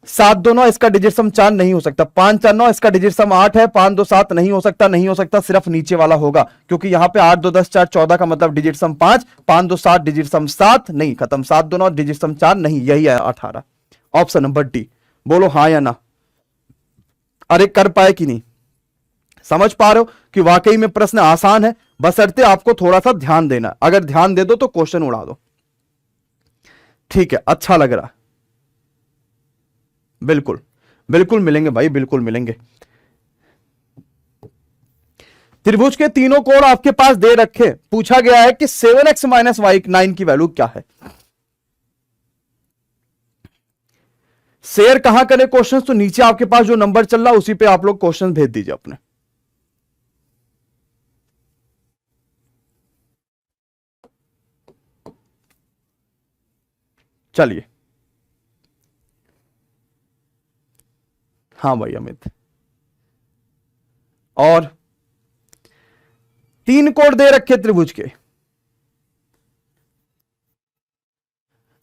7 2 9 इसका डिजिट सम 4 नहीं हो सकता, 5 4 9 इसका डिजिट सम 8 है, 5 2 7 नहीं हो सकता, नहीं हो सकता, सिर्फ नीचे वाला होगा, क्योंकि यहां पे 8 2 10 4 14 का मतलब डिजिट सम 5, 5 2 7 डिजिट सम 7, नहीं खत्म, 7 2 9 डिजिट सम 4 नहीं, यही है 18। ऑप्शन नंबर डी, बोलो हाँ या ना। अरे कर पाए कि नहीं, समझ पा रहे हो कि वाकई में प्रश्न आसान है, बशर्ते आपको थोड़ा सा ध्यान देना, अगर ध्यान दे दो तो क्वेश्चन उड़ा दो। ठीक है, अच्छा लग रहा, बिल्कुल बिल्कुल मिलेंगे भाई, बिल्कुल मिलेंगे। त्रिभुज के तीनों कोण आपके पास दे रखे, पूछा गया है कि 7x - y9 की वैल्यू क्या है। शेयर कहां करें क्वेश्चंस, तो नीचे आपके पास जो नंबर चल रहा है उसी पे आप लोग क्वेश्चन भेज दीजिए अपने। चलिए, हाँ भाई अमित, और 3 कोण दे रखे त्रिभुज के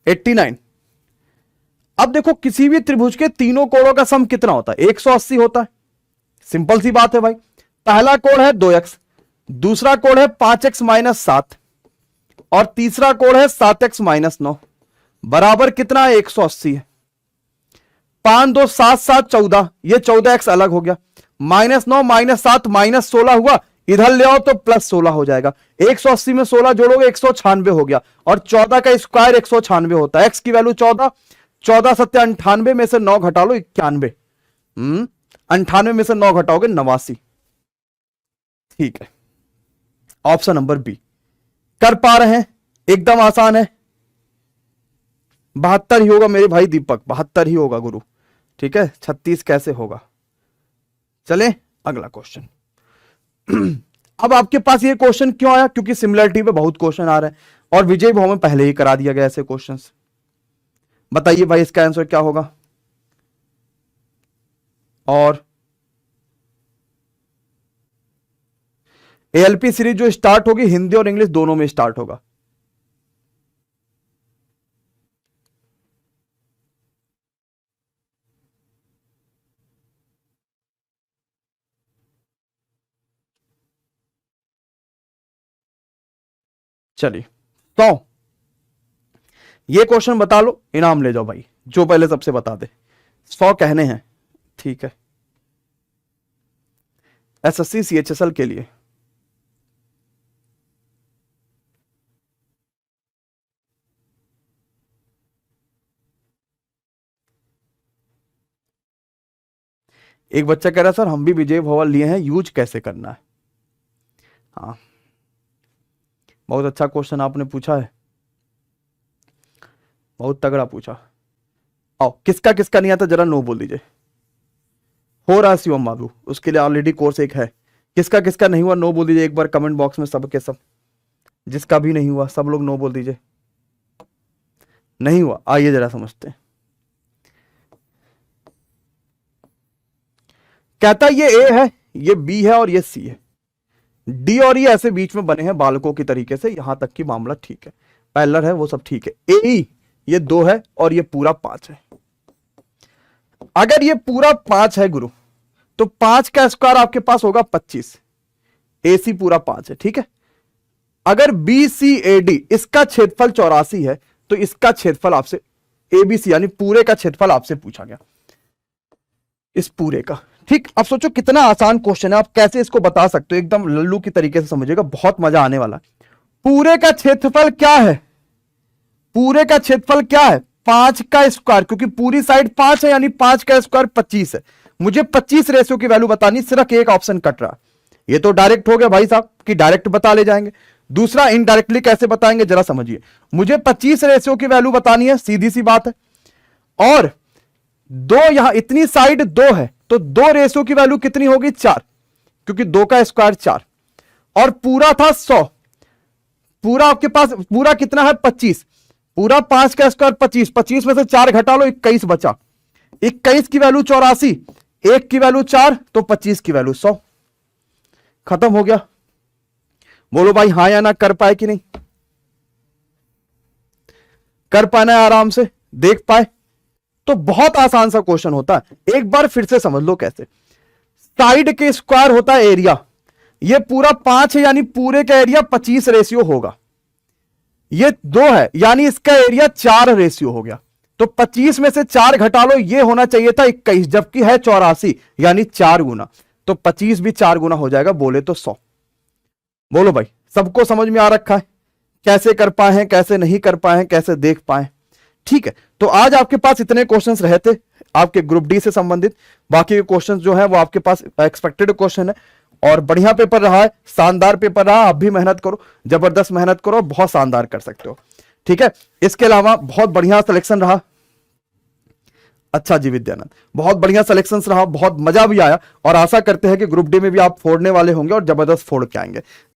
89। अब देखो किसी भी त्रिभुज के तीनों कोणों का सम कितना होता है, 180 होता है। सिंपल सी बात है भाई, पहला कोण है 2x, दूसरा कोण है 5x - 7, और तीसरा कोण है 7x - 9, बराबर कितना है, 180 है। 5 2 7 7 14, ये 14x अलग हो गया, -9 - 7 -16 हुआ, इधर ले आओ तो +16 हो जाएगा। 180 में 16 जोड़ोगे 196 हो गया, और 14 का स्क्वायर 196 होता है। x की वैल्यू 14, 14 सत्या 98 में से 9 घटा लो 91, 98 में से 9 घटाओगे 89। ठीक है, ऑप्शन नंबर बी। कर पा रहे हैं, एकदम आसान है। 72 ही होगा मेरे भाई दीपक, 72 ही होगा गुरु। ठीक है, 36 कैसे होगा। चले अगला क्वेश्चन। अब आपके पास ये क्वेश्चन क्यों आया, क्योंकि सिमिलरिटी पे बहुत क्वेश्चन आ रहे हैं, और विजय भव में पहले ही करा दिया गया ऐसे क्वेश्चंस। बताइए भाई इसका आंसर क्या होगा। और एएलपी सीरीज जो स्टार्ट होगी हिंदी और इंग्लिश दोनों में स्टार्ट होगा। चलिए, तो ये क्वेश्चन बता लो, इनाम ले जाओ भाई, जो पहले सबसे बता दे। 100 कहने हैं, ठीक है, एसएससी सीएचएसएल के लिए। एक बच्चा कह रहा है सर हम भी विजय भवन लिए हैं, यूज कैसे करना है। हाँ, बहुत अच्छा क्वेश्चन आपने पूछा है, बहुत तगड़ा पूछा। आओ, किसका किसका नहीं आता जरा नो बोल दीजिए। हो रहा है शिवम बाबू, उसके लिए ऑलरेडी कोर्स एक है। किसका किसका नहीं हुआ नो बोल दीजिए एक बार कमेंट बॉक्स में, सब के सब। जिसका भी नहीं हुआ सब लोग नो बोल दीजिए। नहीं हुआ, आइए जरा समझते हैं। कहता ये ए है, ये बी है और ये सी है, डी और ये ऐसे बीच में बने हैं बालकों की तरीके से, यहां तक की मामला ठीक है, पैरेलल है, वो सब ठीक है। ए ये 2 है और ये पूरा 5 है। अगर ये पूरा 5 है गुरु, तो 5 का स्क्वायर आपके पास होगा 25, एसी पूरा 5 है, ठीक है। अगर बी सी ए डी इसका क्षेत्रफल 84 है, तो इसका क्षेत्रफल आपसे एबीसी यानी पूरे का क्षेत्रफल आपसे पूछा गया, इस पूरे का। ठीक, अब सोचो कितना आसान क्वेश्चन है, आप कैसे इसको बता सकते हो, एकदम लल्लू की तरीके से समझिएगा, बहुत मजा आने वाला। पूरे का क्षेत्रफल क्या है, पूरे का क्षेत्रफल क्या है, 5 का स्क्वायर, क्योंकि पूरी साइड 5 है यानी 5 का स्क्वायर 25 है। मुझे 25 रेशियो की वैल्यू बतानी, सिर्फ एक ऑप्शन कट रहा। ये तो डायरेक्ट हो गया भाई साहब कि डायरेक्ट बता ले जाएंगे। दूसरा इनडायरेक्टली कैसे बताएंगे जरा समझिए। मुझे 25 रेशियो की वैल्यू बतानी है, सीधी सी बात है, और दो यहां इतनी साइड 2 है तो 2 रेशियो की वैल्यू कितनी होगी 4, क्योंकि 2 का स्क्वायर 4, और पूरा था 100, पूरा आपके पास पूरा कितना है 25, पूरा 5 का स्क्वायर 25, 25 में से 4 घटा लो 21 बचा, 21 की वैल्यू 84, 1 की वैल्यू 4 तो 25 की वैल्यू 100। खत्म हो गया। बोलो भाई हां या ना, कर पाए कि नहीं, कर पाना है आराम से, देख पाए तो बहुत आसान सा क्वेश्चन होता है। एक बार फिर से समझ लो कैसे। साइड के स्क्वायर होता है एरिया, ये पूरा 5 है यानी पूरे का एरिया 25 रेशियो होगा, ये 2 है यानी इसका एरिया 4 रेशियो हो गया, तो 25 में से 4 घटा लो, ये होना चाहिए था 21, जबकि है 84 यानी 4 गुना, तो 25 भी 4 गुना हो जाएगा, बोले तो 100। बोलो भाई सबको समझ में आ रखा है, कैसे कर पाए हैं, कैसे नहीं कर पाए हैं, कैसे देख पाए। ठीक है, तो आज आपके पास इतने क्वेश्चंस रहे थे आपके ग्रुप डी से संबंधित। बाकी के क्वेश्चंस जो है वो आपके पास एक्सपेक्टेड क्वेश्चन है, और बढ़िया पेपर रहा है, शानदार पेपर रहा। आप भी मेहनत करो, जबरदस्त मेहनत करो, बहुत शानदार कर सकते हो। ठीक है, इसके अलावा बहुत बढ़िया सिलेक्शन रहा। अच्छा जी विद्यानंद, बहुत बढ़िया सिलेक्शन रहा, बहुत मजा भी आया, और आशा करते हैं कि ग्रुप डी में भी आप फोड़ने वाले होंगे और जबरदस्त फोड़ के आएंगे।